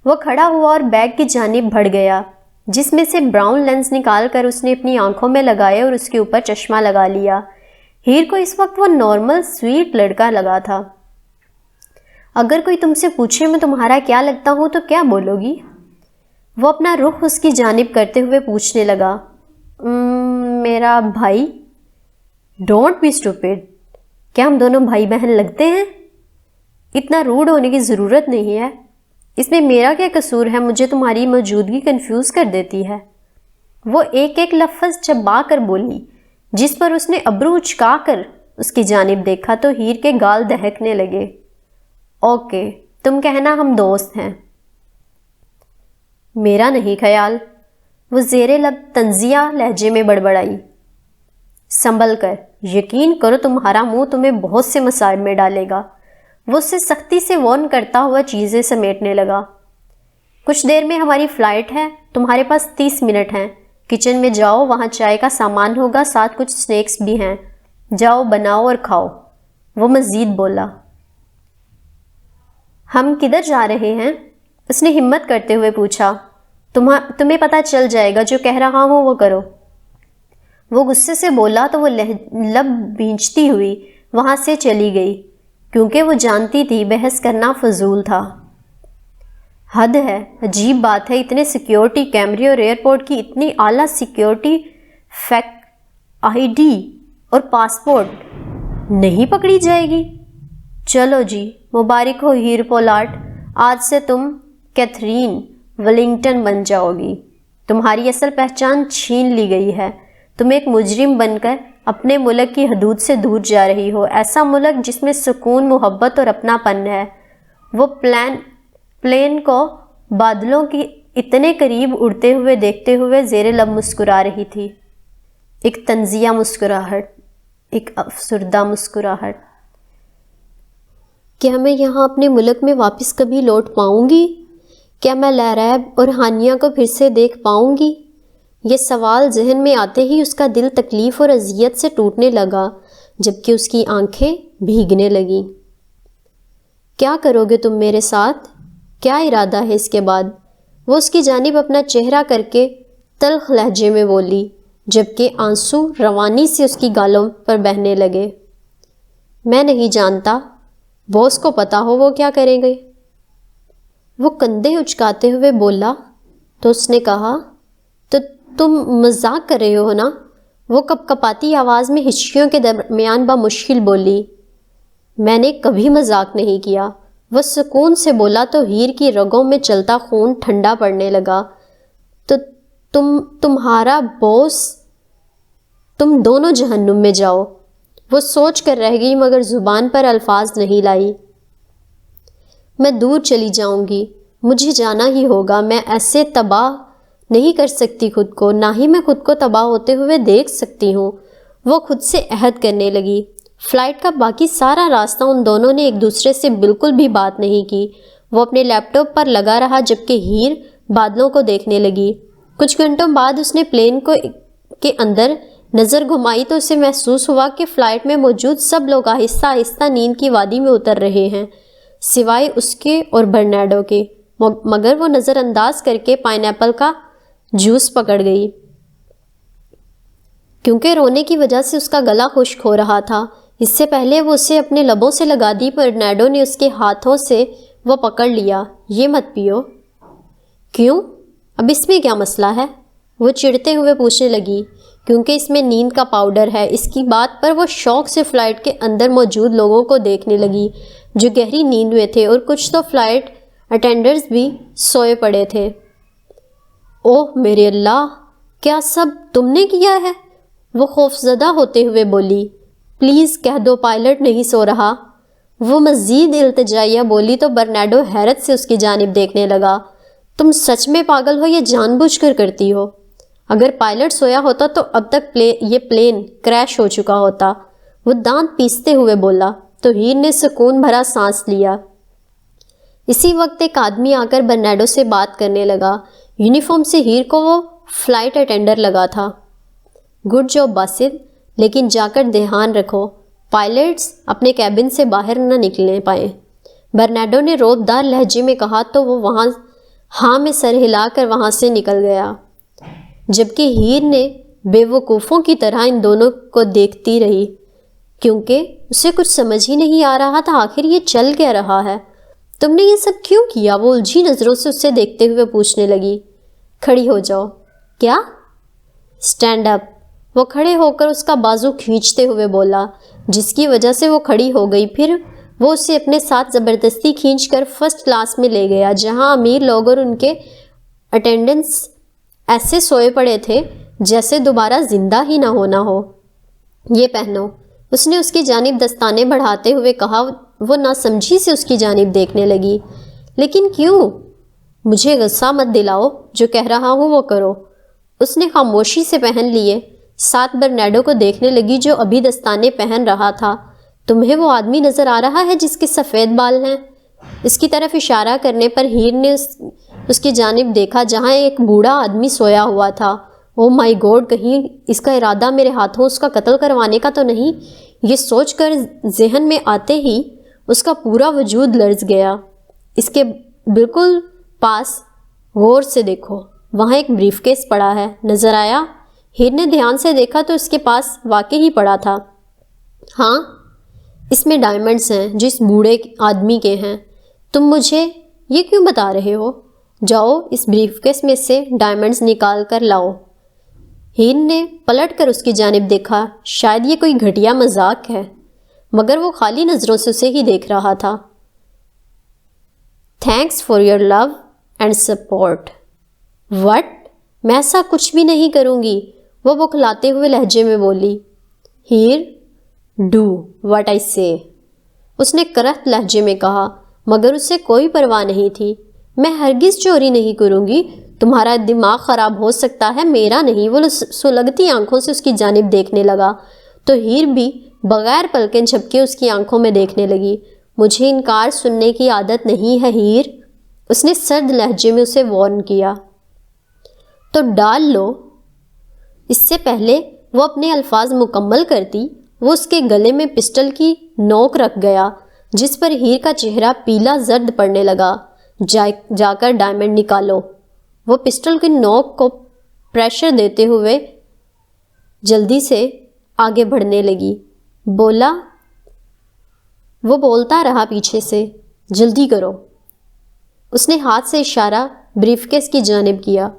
وہ کھڑا ہوا اور بیگ کی جانب بڑھ گیا، جس میں سے براؤن لینس نکال کر اس نے اپنی آنکھوں میں لگایا اور اس کے اوپر چشمہ لگا لیا۔ ہیر کو اس وقت وہ نارمل سویٹ لڑکا لگا تھا۔ اگر کوئی تم سے پوچھے میں تمہارا کیا لگتا ہوں تو کیا بولو گی؟ وہ اپنا رخ اس کی جانب کرتے ہوئے پوچھنے لگا، میرا بھائی؟ ڈونٹ بی اسٹوپڈ، کیا ہم دونوں بھائی بہن لگتے ہیں؟ اتنا روڈ ہونے کی ضرورت نہیں ہے، اس میں میرا کیا قصور ہے؟ مجھے تمہاری موجودگی کنفیوز کر دیتی ہے۔ وہ ایک ایک لفظ چبا کر بولی، جس پر اس نے ابرو اچکا کر اس کی جانب دیکھا تو ہیر کے گال دہکنے لگے۔ اوکے، تم کہنا ہم دوست ہیں۔ میرا نہیں خیال، وہ زیر لب طنزیہ لہجے میں بڑبڑائی۔ سنبھل کر، یقین کرو تمہارا منہ تمہیں بہت سے مصائب میں ڈالے گا۔ وہ اسے سختی سے وارن کرتا ہوا چیزیں سمیٹنے لگا۔ کچھ دیر میں ہماری فلائٹ ہے، تمہارے پاس 30 منٹ ہیں۔ کچن میں جاؤ، وہاں چائے کا سامان ہوگا، ساتھ کچھ سنیکس بھی ہیں، جاؤ بناؤ اور کھاؤ۔ وہ مزید بولا۔ ہم کدھر جا رہے ہیں؟ اس نے ہمت کرتے ہوئے پوچھا۔ تمہیں پتہ چل جائے گا، جو کہہ رہا ہوں وہ کرو۔ وہ غصے سے بولا تو وہ لب بھینچتی ہوئی وہاں سے چلی گئی، کیونکہ وہ جانتی تھی بحث کرنا فضول تھا۔ حد ہے، عجیب بات ہے، اتنے سیکیورٹی کیمرے اور ایئرپورٹ کی اتنی اعلیٰ سیکیورٹی، فیک آئی ڈی اور پاسپورٹ نہیں پکڑی جائے گی۔ چلو جی، مبارک ہو ہیر پولارڈ، آج سے تم کیتھرین ولنگٹن بن جاؤ گی۔ تمہاری اصل پہچان چھین لی گئی ہے، تم ایک مجرم بن کر اپنے ملک کی حدود سے دور جا رہی ہو، ایسا ملک جس میں سکون، محبت اور اپنا پن ہے۔ وہ پلین کو بادلوں کی اتنے قریب اڑتے ہوئے دیکھتے ہوئے زیر لب مسکرا رہی تھی، ایک طنزیہ مسکراہٹ، ایک افسردہ مسکراہٹ۔ کیا میں یہاں اپنے ملک میں واپس کبھی لوٹ پاؤں گی؟ کیا میں لیریب اور ہانیہ کو پھر سے دیکھ پاؤں گی؟ یہ سوال ذہن میں آتے ہی اس کا دل تکلیف اور اذیت سے ٹوٹنے لگا، جبکہ اس کی آنکھیں بھیگنے لگیں۔ کیا کرو گے تم میرے ساتھ؟ کیا ارادہ ہے اس کے بعد؟ وہ اس کی جانب اپنا چہرہ کر کے تلخ لہجے میں بولی، جبکہ آنسو روانی سے اس کی گالوں پر بہنے لگے۔ میں نہیں جانتا، باس کو پتا ہو وہ کیا کریں گے۔ وہ کندھے اچکاتے ہوئے بولا تو اس نے کہا، تو تم مذاق کر رہے ہو نا؟ وہ کپ کپاتی آواز میں ہچکیوں کے درمیان بمشکل بولی۔ میں نے کبھی مذاق نہیں کیا، وہ سکون سے بولا تو ہیر کی رگوں میں چلتا خون ٹھنڈا پڑنے لگا۔ تو تمہارا باس، تم دونوں جہنم میں جاؤ۔ وہ سوچ کر رہ گئی مگر زبان پر الفاظ نہیں لائی۔ میں دور چلی جاؤں گی، مجھے جانا ہی ہوگا، میں ایسے تباہ نہیں کر سکتی خود کو، نہ ہی میں خود کو تباہ ہوتے ہوئے دیکھ سکتی ہوں۔ وہ خود سے عہد کرنے لگی۔ فلائٹ کا باقی سارا راستہ ان دونوں نے ایک دوسرے سے بالکل بھی بات نہیں کی۔ وہ اپنے لیپ ٹاپ پر لگا رہا جبکہ ہیر بادلوں کو دیکھنے لگی۔ کچھ گھنٹوں بعد اس نے پلین کے اندر نظر گھمائی تو اسے محسوس ہوا کہ فلائٹ میں موجود سب لوگ آہستہ آہستہ نیند کی وادی میں اتر رہے ہیں، سوائے اس کے اور برنارڈو کے، مگر وہ نظر انداز کر کے پائن ایپل کا جوس پکڑ گئی، کیونکہ رونے کی وجہ سے اس کا گلا خشک ہو رہا تھا۔ اس سے پہلے وہ اسے اپنے لبوں سے لگا دی، برنارڈو نے اس کے ہاتھوں سے وہ پکڑ لیا۔ یہ مت پیو۔ کیوں؟ اب اس میں کیا مسئلہ ہے؟ وہ چڑھتے ہوئے پوچھنے لگی۔ کیونکہ اس میں نیند کا پاؤڈر ہے۔ اس کی بات پر وہ شوق سے فلائٹ کے اندر موجود لوگوں کو دیکھنے لگی جو گہری نیند میں تھے، اور کچھ تو فلائٹ اٹینڈنٹس بھی سوئے پڑے تھے۔ اوہ میرے اللہ، کیا سب تم نے کیا ہے؟ وہ خوفزدہ ہوتے ہوئے بولی۔ پلیز کہہ دو پائلٹ نہیں سو رہا۔ وہ مزید التجائیہ بولی تو برنارڈو حیرت سے اس کی جانب دیکھنے لگا۔ تم سچ میں پاگل ہو یا جان بوجھ کر کرتی ہو؟ اگر پائلٹ سویا ہوتا تو اب تک یہ پلین کریش ہو چکا ہوتا، وہ دانت پیستے ہوئے بولا تو ہیر نے سکون بھرا سانس لیا۔ اسی وقت ایک آدمی آ کر برنارڈو سے بات کرنے لگا۔ یونیفارم سے ہیر کو وہ فلائٹ اٹینڈر لگا تھا۔ گڈ جاب باسل، لیکن جا کر دھیان رکھو پائلٹس اپنے کیبن سے باہر نہ نکلنے پائیں، برنارڈو نے روب دار لہجے میں کہا تو وہ وہاں ہاں میں سر ہلا کر وہاں سے نکل گیا، جبکہ ہیر نے بے وقوفوں کی طرح ان دونوں کو دیکھتی رہی، کیونکہ اسے کچھ سمجھ ہی نہیں آ رہا تھا آخر یہ چل کیا رہا ہے۔ تم نے یہ سب کیوں کیا؟ وہ الجھی نظروں سے اسے دیکھتے ہوئے پوچھنے لگی۔ کھڑی ہو جاؤ۔ کیا؟ Stand up. وہ کھڑے ہو کر اس کا بازو کھینچتے ہوئے بولا، جس کی وجہ سے وہ کھڑی ہو گئی۔ پھر وہ اسے اپنے ساتھ زبردستی کھینچ کر فرسٹ کلاس میں لے گیا، جہاں امیر لوگ اور ان کے اٹینڈنٹس ایسے سوئے پڑے تھے جیسے دوبارہ زندہ ہی نہ ہونا ہو۔ یہ پہنو، اس نے اس کی جانب دستانے بڑھاتے ہوئے کہا۔ وہ ناسمجھی سے اس کی جانب دیکھنے لگی۔ لیکن کیوں؟ مجھے غصہ مت دلاؤ، جو کہہ رہا ہوں وہ کرو۔ اس نے خاموشی سے پہن لیے۔ ساتھ برنارڈو کو دیکھنے لگی جو ابھی دستانے پہن رہا تھا۔ تمہیں وہ آدمی نظر آ رہا ہے جس کے سفید بال ہیں؟ اس کی طرف اشارہ کرنے پر ہیر نے اس کی جانب دیکھا جہاں ایک بوڑھا آدمی سویا ہوا تھا۔ او مائی گاڈ، کہیں اس کا ارادہ میرے ہاتھوں اس کا قتل کروانے کا تو نہیں؟ یہ سوچ کر ذہن میں آتے ہی اس کا پورا وجود لرز گیا۔ اس کے بالکل پاس غور سے دیکھو، وہاں ایک بریف کیس پڑا ہے، نظر آیا؟ ہیر نے دھیان سے دیکھا تو اس کے پاس واقعی ہی پڑا تھا۔ ہاں، اس میں ڈائمنڈز ہیں جو اس بوڑھے آدمی کے ہیں۔ تم مجھے یہ کیوں بتا رہے ہو؟ جاؤ اس بریف کیس میں سے ڈائمنڈز نکال کر لاؤ۔ ہیر نے پلٹ کر اس کی جانب دیکھا، شاید یہ کوئی گھٹیا مذاق ہے، مگر وہ خالی نظروں سے اسے ہی دیکھ رہا تھا۔ Thanks for your love and support. What? میں ایسا کچھ بھی نہیں کروں گی، وہ بکھلاتے ہوئے لہجے میں بولی۔ ہیر، ڈو واٹ آئی سے، اس نے کرخت لہجے میں کہا، مگر اسے کوئی پرواہ نہیں تھی۔ میں ہرگز چوری نہیں کروں گی، تمہارا دماغ خراب ہو سکتا ہے، میرا نہیں۔ وہ سلگتی آنکھوں سے اس کی جانب دیکھنے لگا تو ہیر بھی بغیر پلکیں جھپکے اس کی آنکھوں میں دیکھنے لگی۔ مجھے انکار سننے کی عادت نہیں ہے ہیر، اس نے سرد لہجے میں اسے وارن کیا۔ تو ڈال لو۔ اس سے پہلے وہ اپنے الفاظ مکمل کرتی، وہ اس کے گلے میں پسٹل کی نوک رکھ گیا، جس پر ہیر کا چہرہ پیلا زرد پڑنے لگا۔ جا کر ڈائمنڈ نکالو۔ وہ پسٹل کی نوک کو پریشر دیتے ہوئے جلدی سے آگے بڑھنے لگی۔ وہ بولتا رہا پیچھے سے، جلدی کرو۔ اس نے ہاتھ سے اشارہ بریف کیس کی جانب کیا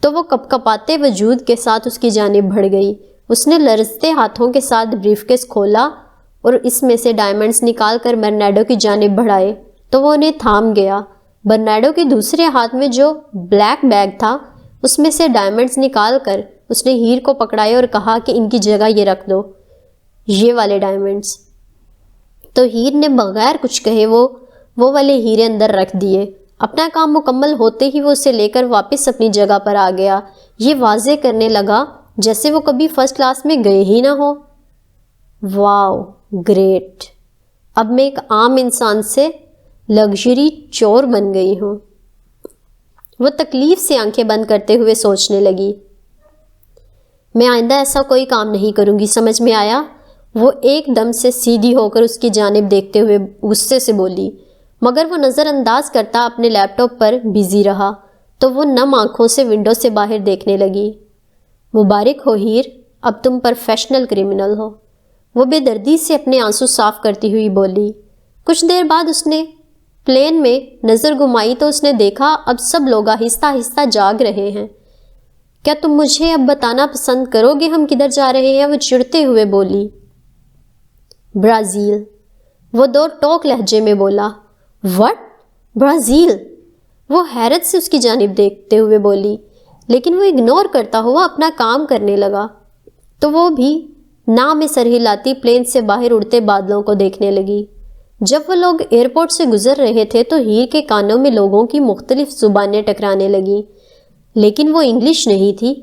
تو وہ کپ کپاتے وجود کے ساتھ اس کی جانب بڑھ گئی۔ اس نے لرزتے ہاتھوں کے ساتھ بریف کیس کھولا اور اس میں سے ڈائمنڈز نکال کر برنارڈو کی جانب بڑھائے تو وہ انہیں تھام گیا۔ برنارڈو کے دوسرے ہاتھ میں جو بلیک بیگ تھا اس میں سے ڈائمنڈز نکال کر اس نے ہیر کو پکڑائے اور کہا کہ ان کی جگہ یہ رکھ دو، یہ والے ڈائمنڈز۔ تو ہیر نے بغیر کچھ کہے وہ والے ہیرے اندر رکھ دیے۔ اپنا کام مکمل ہوتے ہی وہ اسے لے کر واپس اپنی جگہ پر آ گیا، یہ واضح کرنے لگا جیسے وہ کبھی فرسٹ کلاس میں گئے ہی نہ ہو۔ واو، گریٹ، اب میں ایک عام انسان سے لگژری چور بن گئی ہوں۔ وہ تکلیف سے آنکھیں بند کرتے ہوئے سوچنے لگی، میں آئندہ ایسا کوئی کام نہیں کروں گی، سمجھ میں آیا؟ وہ ایک دم سے سیدھی ہو کر اس کی جانب دیکھتے ہوئے غصے سے بولی، مگر وہ نظر انداز کرتا اپنے لیپ ٹاپ پر بزی رہا تو وہ نم آنکھوں سے ونڈو سے باہر دیکھنے لگی۔ مبارک ہو ہیر، اب تم پروفیشنل کرمنل ہو، وہ بے دردی سے اپنے آنسو صاف کرتی ہوئی بولی۔ کچھ دیر بعد اس نے پلین میں نظر گھمائی تو اس نے دیکھا اب سب لوگ آہستہ آہستہ جاگ رہے ہیں۔ کیا تم مجھے اب بتانا پسند کرو گے ہم کدھر جا رہے ہیں؟ وہ چڑھتے ہوئے بولی۔ برازیل، وہ دو ٹوک لہجے میں بولا۔ وٹ؟ برازیل؟ وہ حیرت سے اس کی جانب دیکھتے ہوئے بولی، لیکن وہ اگنور کرتا ہوا اپنا کام کرنے لگا۔ تو وہ بھی ناؤ میں سر ہلاتی پلین سے باہر اڑتے بادلوں کو دیکھنے لگی۔ جب وہ لوگ ایئرپورٹ سے گزر رہے تھے تو ہیر کے کانوں میں لوگوں کی مختلف زبانیں ٹکرانے لگیں، لیکن وہ انگلش نہیں تھی،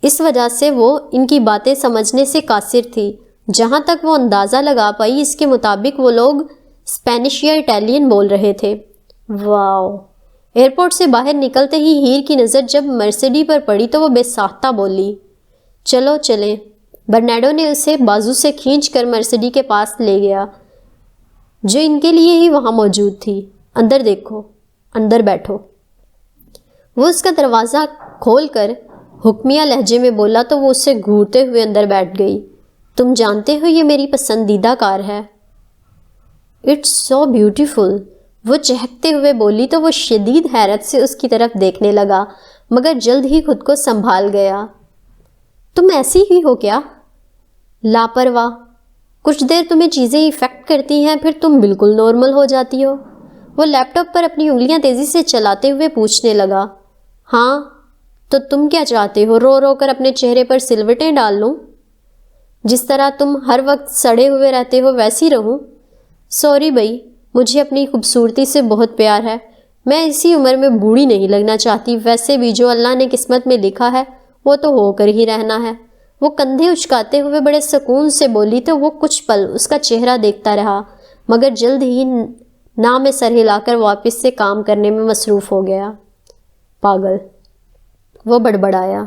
اس وجہ سے وہ ان کی باتیں سمجھنے سے قاصر تھی۔ جہاں تک وہ اندازہ لگا پائی اس کے مطابق وہ لوگ اسپینش یا اٹیلین بول رہے تھے۔ واو! ایئرپورٹ سے باہر نکلتے ہی ہیر کی نظر جب مرسیڈی پر پڑی تو وہ بے ساختہ بولی، چلو چلیں۔ برنارڈو نے اسے بازو سے کھینچ کر مرسیڈی کے پاس لے گیا جو ان کے لیے ہی وہاں موجود تھی۔ اندر دیکھو، اندر بیٹھو۔ وہ اس کا دروازہ کھول کر حکمیہ لہجے میں بولا تو وہ اسے گھورتے ہوئے اندر بیٹھ گئی۔ تم جانتے ہو یہ میری پسندیدہ کار ہے۔ اٹس سو بیوٹیفل، وہ چہکتے ہوئے بولی تو وہ شدید حیرت سے اس کی طرف دیکھنے لگا، مگر جلد ہی خود کو سنبھال گیا۔ تم ایسی ہی ہو کیا؟ لاپرواہ۔ کچھ دیر تمہیں چیزیں افیکٹ کرتی ہیں، پھر تم بالکل نارمل ہو جاتی ہو۔ وہ لیپ ٹاپ پر اپنی انگلیاں تیزی سے چلاتے ہوئے پوچھنے لگا، ہاں تو تم کیا چاہتے ہو؟ رو رو کر اپنے چہرے پر سلوٹیں ڈال لوں؟ جس طرح تم ہر وقت سڑے ہوئے رہتے ہو ویسی رہوں؟ سوری بھائی، مجھے اپنی خوبصورتی سے بہت پیار ہے، میں اسی عمر میں بوڑھی نہیں لگنا چاہتی، ویسے بھی جو اللہ نے قسمت میں لکھا ہے وہ تو ہو کر ہی رہنا ہے۔ وہ کندھے اچکاتے ہوئے بڑے سکون سے بولی تو وہ کچھ پل اس کا چہرہ دیکھتا رہا، مگر جلد ہی نہ میں سر ہلا کر واپس سے کام کرنے میں مصروف ہو گیا۔ پاگل، وہ بڑبڑایا۔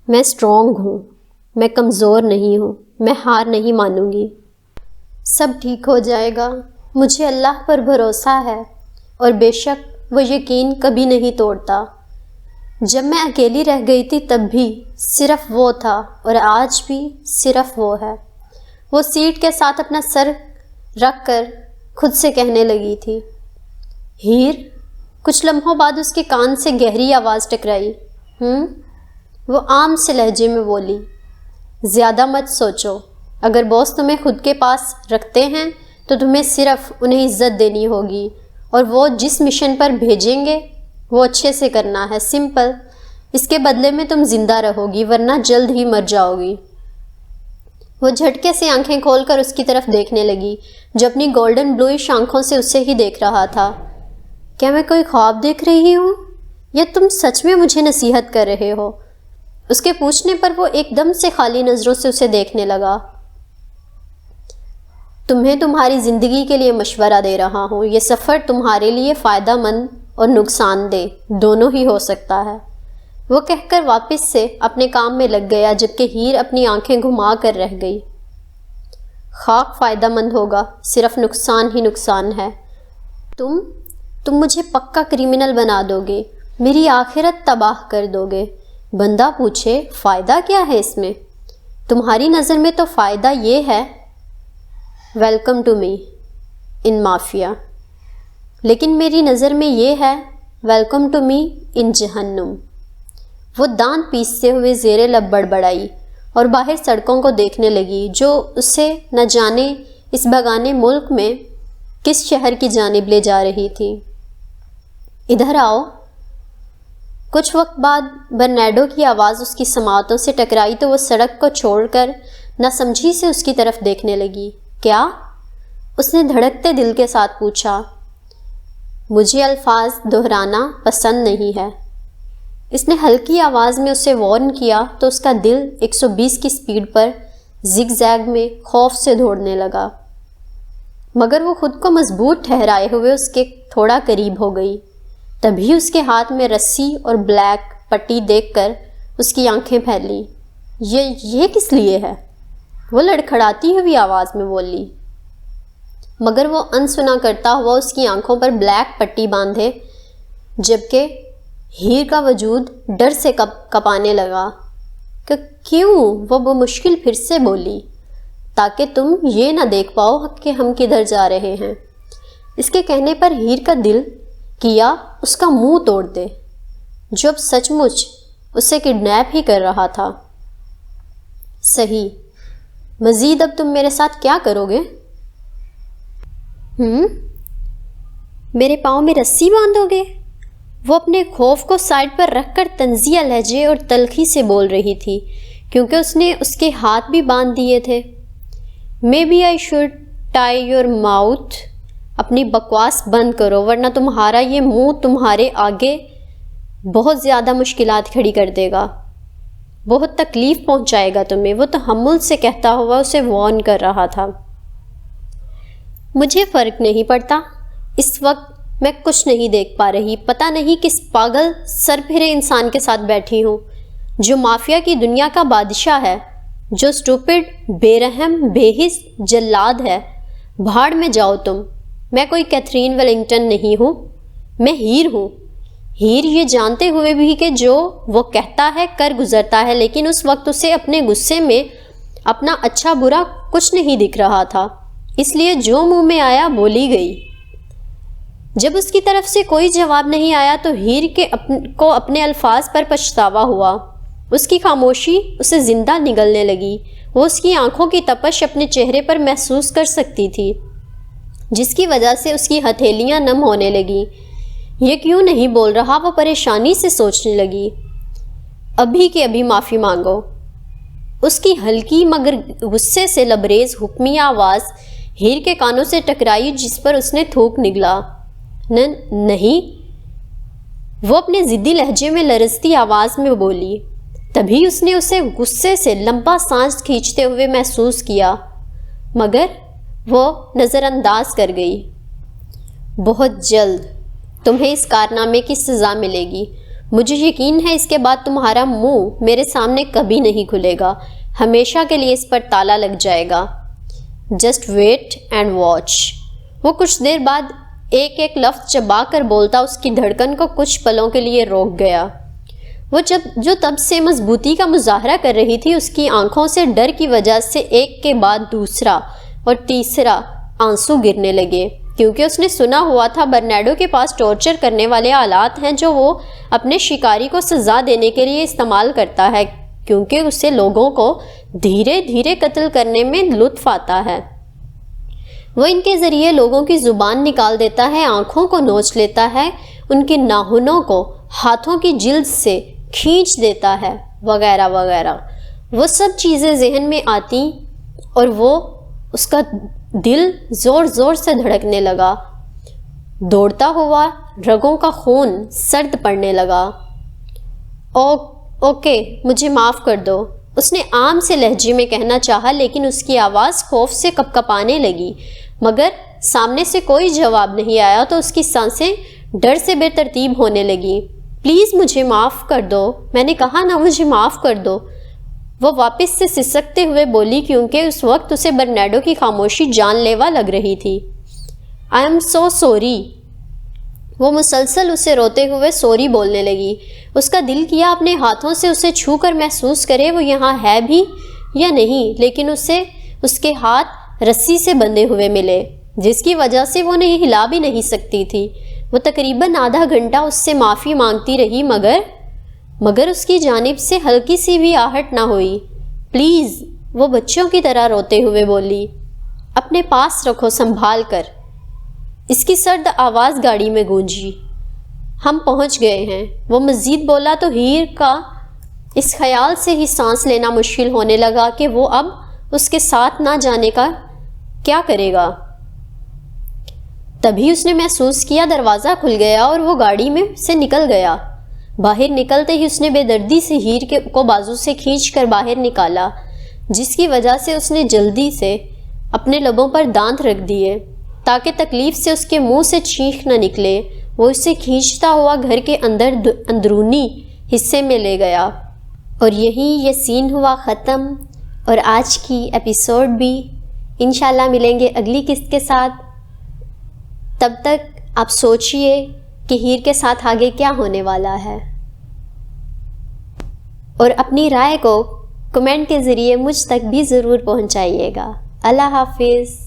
میں اسٹرانگ ہوں، میں کمزور نہیں ہوں، میں ہار نہیں مانوں گی، سب ٹھیک ہو جائے گا، مجھے اللہ پر بھروسہ ہے، اور بے شک وہ یقین کبھی نہیں توڑتا۔ جب میں اکیلی رہ گئی تھی تب بھی صرف وہ تھا، اور آج بھی صرف وہ ہے۔ وہ سیٹ کے ساتھ اپنا سر رکھ کر خود سے کہنے لگی تھی، ہیر؟ کچھ لمحوں بعد اس کے کان سے گہری آواز ٹکرائی۔ وہ عام سے لہجے میں بولی، زیادہ مت سوچو، اگر باس تمہیں خود کے پاس رکھتے ہیں تو تمہیں صرف انہیں عزت دینی ہوگی، اور وہ جس مشن پر بھیجیں گے وہ اچھے سے کرنا ہے، سمپل۔ اس کے بدلے میں تم زندہ رہو گی، ورنہ جلد ہی مر جاؤ گی۔ وہ جھٹکے سے آنکھیں کھول کر اس کی طرف دیکھنے لگی، جو اپنی گولڈن بلوئش آنکھوں سے اسے ہی دیکھ رہا تھا۔ کیا میں کوئی خواب دیکھ رہی ہوں، یا تم سچ میں مجھے نصیحت کر رہے ہو؟ اس کے پوچھنے پر وہ ایک دم سے خالی نظروں سے اسے دیکھنے لگا۔ تمہیں تمہاری زندگی کے لیے مشورہ دے رہا ہوں، یہ سفر تمہارے لیے فائدہ مند اور نقصان دہ دونوں ہی ہو سکتا ہے۔ وہ کہہ کر واپس سے اپنے کام میں لگ گیا، جبکہ ہیر اپنی آنکھیں گھما کر رہ گئی۔ خاک فائدہ مند ہوگا، صرف نقصان ہی نقصان ہے۔ تم مجھے پکا کریمنل بنا دو گے، میری آخرت تباہ کر دو گے۔ بندہ پوچھے، فائدہ کیا ہے اس میں؟ تمہاری نظر میں تو فائدہ یہ ہے، welcome to me in mafia, لیکن میری نظر میں یہ ہے، ویلکم ٹو می ان جہنم۔ وہ دانت پیستے ہوئے زیر لب بڑبڑائی اور باہر سڑکوں کو دیکھنے لگی، جو اسے نہ جانے اس بگانے ملک میں کس شہر کی جانب لے جا رہی تھی۔ ادھر آؤ۔ کچھ وقت بعد برنیڈو کی آواز اس کی سماعتوں سے ٹکرائی تو وہ سڑک کو چھوڑ کر نہ سمجھی سے اس کی طرف دیکھنے لگی۔ کیا؟ اس نے دھڑکتے دل کے ساتھ پوچھا۔ مجھے الفاظ دہرانا پسند نہیں ہے۔ اس نے ہلکی آواز میں اسے وارن کیا تو اس کا دل 120 کی سپیڈ پر زگ زیگ میں خوف سے دوڑنے لگا، مگر وہ خود کو مضبوط ٹھہرائے ہوئے اس کے تھوڑا قریب ہو گئی۔ تبھی اس کے ہاتھ میں رسی اور بلیک پٹی دیکھ کر اس کی آنکھیں پھیلیں۔ یہ کس لیے ہے؟ وہ لڑکھڑاتی ہوئی آواز میں بولی، مگر وہ انسنا کرتا ہوا اس کی آنکھوں پر بلیک پٹی باندھے، جبکہ ہیر کا وجود ڈر سے کپانے لگا۔ کیوں؟ وہ بمشکل پھر سے بولی، تاکہ تم یہ نہ دیکھ پاؤ کہ ہم کدھر جا رہے ہیں۔ اس کے کہنے پر ہیر کا دل کیا اس کا منہ توڑ دے، جو اب سچ مچ اسے کڈنیپ ہی کر رہا تھا۔ صحیح، مزید اب تم میرے ساتھ کیا کرو گے؟ میرے پاؤں میں رسی باندھو گے؟ وہ اپنے خوف کو سائڈ پر رکھ کر طنزیہ لہجے اور تلخی سے بول رہی تھی، کیونکہ اس نے اس کے ہاتھ بھی باندھ دیے تھے۔ Maybe I should tie your mouth. اپنی بکواس بند کرو، ورنہ تمہارا یہ منہ تمہارے آگے بہت زیادہ مشکلات کھڑی کر دے گا، بہت تکلیف پہنچائے گا تمہیں۔ وہ تحمل سے کہتا ہوا اسے وارن کر رہا تھا۔ مجھے فرق نہیں پڑتا، اس وقت میں کچھ نہیں دیکھ پا رہی، پتہ نہیں کس پاگل سر پھرے انسان کے ساتھ بیٹھی ہوں، جو مافیا کی دنیا کا بادشاہ ہے، جو اسٹوپڈ، بے رحم، بے حس جلاد ہے۔ بھاڑ میں جاؤ تم، میں کوئی کیتھرین ویلنگٹن نہیں ہوں، میں ہیر ہوں۔ ہیر یہ جانتے ہوئے بھی کہ جو وہ کہتا ہے کر گزرتا ہے، لیکن اس وقت اسے اپنے غصے میں اپنا اچھا برا کچھ نہیں دکھ رہا تھا، اس لیے جو منہ میں آیا بولی گئی۔ جب اس کی طرف سے کوئی جواب نہیں آیا تو ہیر کو اپنے الفاظ پر پچھتاوا ہوا۔ اس کی خاموشی اسے زندہ نگلنے لگی۔ وہ اس کی آنکھوں کی تپش اپنے چہرے پر محسوس کر سکتی تھی، جس کی وجہ سے اس کی ہتھیلیاں نم ہونے لگیں۔ یہ کیوں نہیں بول رہا؟ وہ پریشانی سے سوچنے لگی۔ ابھی کے ابھی معافی مانگو۔ اس کی ہلکی مگر غصے سے لبریز حکمیہ آواز ہیر کے کانوں سے ٹکرائی، جس پر اس نے تھوک نگلا۔ نہیں، وہ اپنے ضدی لہجے میں لرزتی آواز میں بولی۔ تبھی اس نے اسے غصے سے لمبا سانس کھینچتے ہوئے محسوس کیا، مگر وہ نظر انداز کر گئی۔ بہت جلد تمہیں اس کارنامے کی سزا ملے گی۔ مجھے یقین ہے اس کے بعد تمہارا منہ میرے سامنے کبھی نہیں کھلے گا، ہمیشہ کے لیے اس پر تالا لگ جائے گا۔ Just wait and watch. وہ کچھ دیر بعد ایک ایک لفظ چبا کر بولتا اس کی دھڑکن کو کچھ پلوں کے لیے روک گیا۔ وہ جو تب سے مضبوطی کا مظاہرہ کر رہی تھی، اس کی آنکھوں سے ڈر کی وجہ سے ایک کے بعد دوسرا اور تیسرا آنسو گرنے لگے، کیونکہ اس نے سنا ہوا تھا برنارڈو کے پاس ٹارچر کرنے والے آلات ہیں جو وہ اپنے شکاری کو سزا دینے کے لیے استعمال کرتا ہے، کیونکہ اسے لوگوں کو دھیرے دھیرے قتل کرنے میں لطف آتا ہے۔ وہ ان کے ذریعے لوگوں کی زبان نکال دیتا ہے، آنکھوں کو نوچ لیتا ہے، ان کے ناخنوں کو ہاتھوں کی جلد سے کھینچ دیتا ہے، وغیرہ وغیرہ۔ وہ سب چیزیں ذہن میں آتی اور وہ اس کا دل زور زور سے دھڑکنے لگا، دوڑتا ہوا رگوں کا خون سرد پڑنے لگا۔ اوکے، مجھے معاف کر دو، اس نے عام سے لہجے میں کہنا چاہا، لیکن اس کی آواز خوف سے کپکپانے لگی۔ مگر سامنے سے کوئی جواب نہیں آیا تو اس کی سانسیں ڈر سے بے ترتیب ہونے لگیں۔ پلیز مجھے معاف کر دو، میں نے کہا نا، مجھے معاف کر دو، وہ واپس سے سسکتے ہوئے بولی، کیونکہ اس وقت اسے برنارڈو کی خاموشی جان لیوا لگ رہی تھی۔ I am so sorry. وہ مسلسل اسے روتے ہوئے سوری بولنے لگی۔ اس کا دل کیا اپنے ہاتھوں سے اسے چھو کر محسوس کرے وہ یہاں ہے بھی یا نہیں، لیکن اسے اس کے ہاتھ رسی سے بندھے ہوئے ملے، جس کی وجہ سے وہ نہیں ہلا بھی نہیں سکتی تھی۔ وہ تقریباً آدھا گھنٹہ اس سے معافی مانگتی رہی، مگر اس کی جانب سے ہلکی سی بھی آہٹ نہ ہوئی۔ پلیز، وہ بچوں کی طرح روتے ہوئے بولی، اپنے پاس رکھو سنبھال کر۔ اس کی سرد آواز گاڑی میں گونجی۔ ہم پہنچ گئے ہیں، وہ مزید بولا تو ہیر کا اس خیال سے ہی سانس لینا مشکل ہونے لگا کہ وہ اب اس کے ساتھ نہ جانے کا کیا کرے گا۔ تبھی اس نے محسوس کیا دروازہ کھل گیا اور وہ گاڑی میں سے نکل گیا۔ باہر نکلتے ہی اس نے بے دردی سے ہیر کو بازو سے کھینچ کر باہر نکالا، جس کی وجہ سے اس نے جلدی سے اپنے لبوں پر دانت رکھ دیے تاکہ تکلیف سے اس کے منہ سے چیخ نہ نکلے۔ وہ اسے کھینچتا ہوا گھر کے اندرونی حصے میں لے گیا، اور یہیں یہ سین ہوا ختم، اور آج کی ایپیسوڈ بھی۔ انشاءاللہ ملیں گے اگلی قسط کے ساتھ۔ تب تک آپ سوچئے کہ ہیر کے ساتھ آگے کیا ہونے والا ہے، اور اپنی رائے کو کمنٹ کے ذریعے مجھ تک بھی ضرور پہنچائیے گا۔ اللہ حافظ۔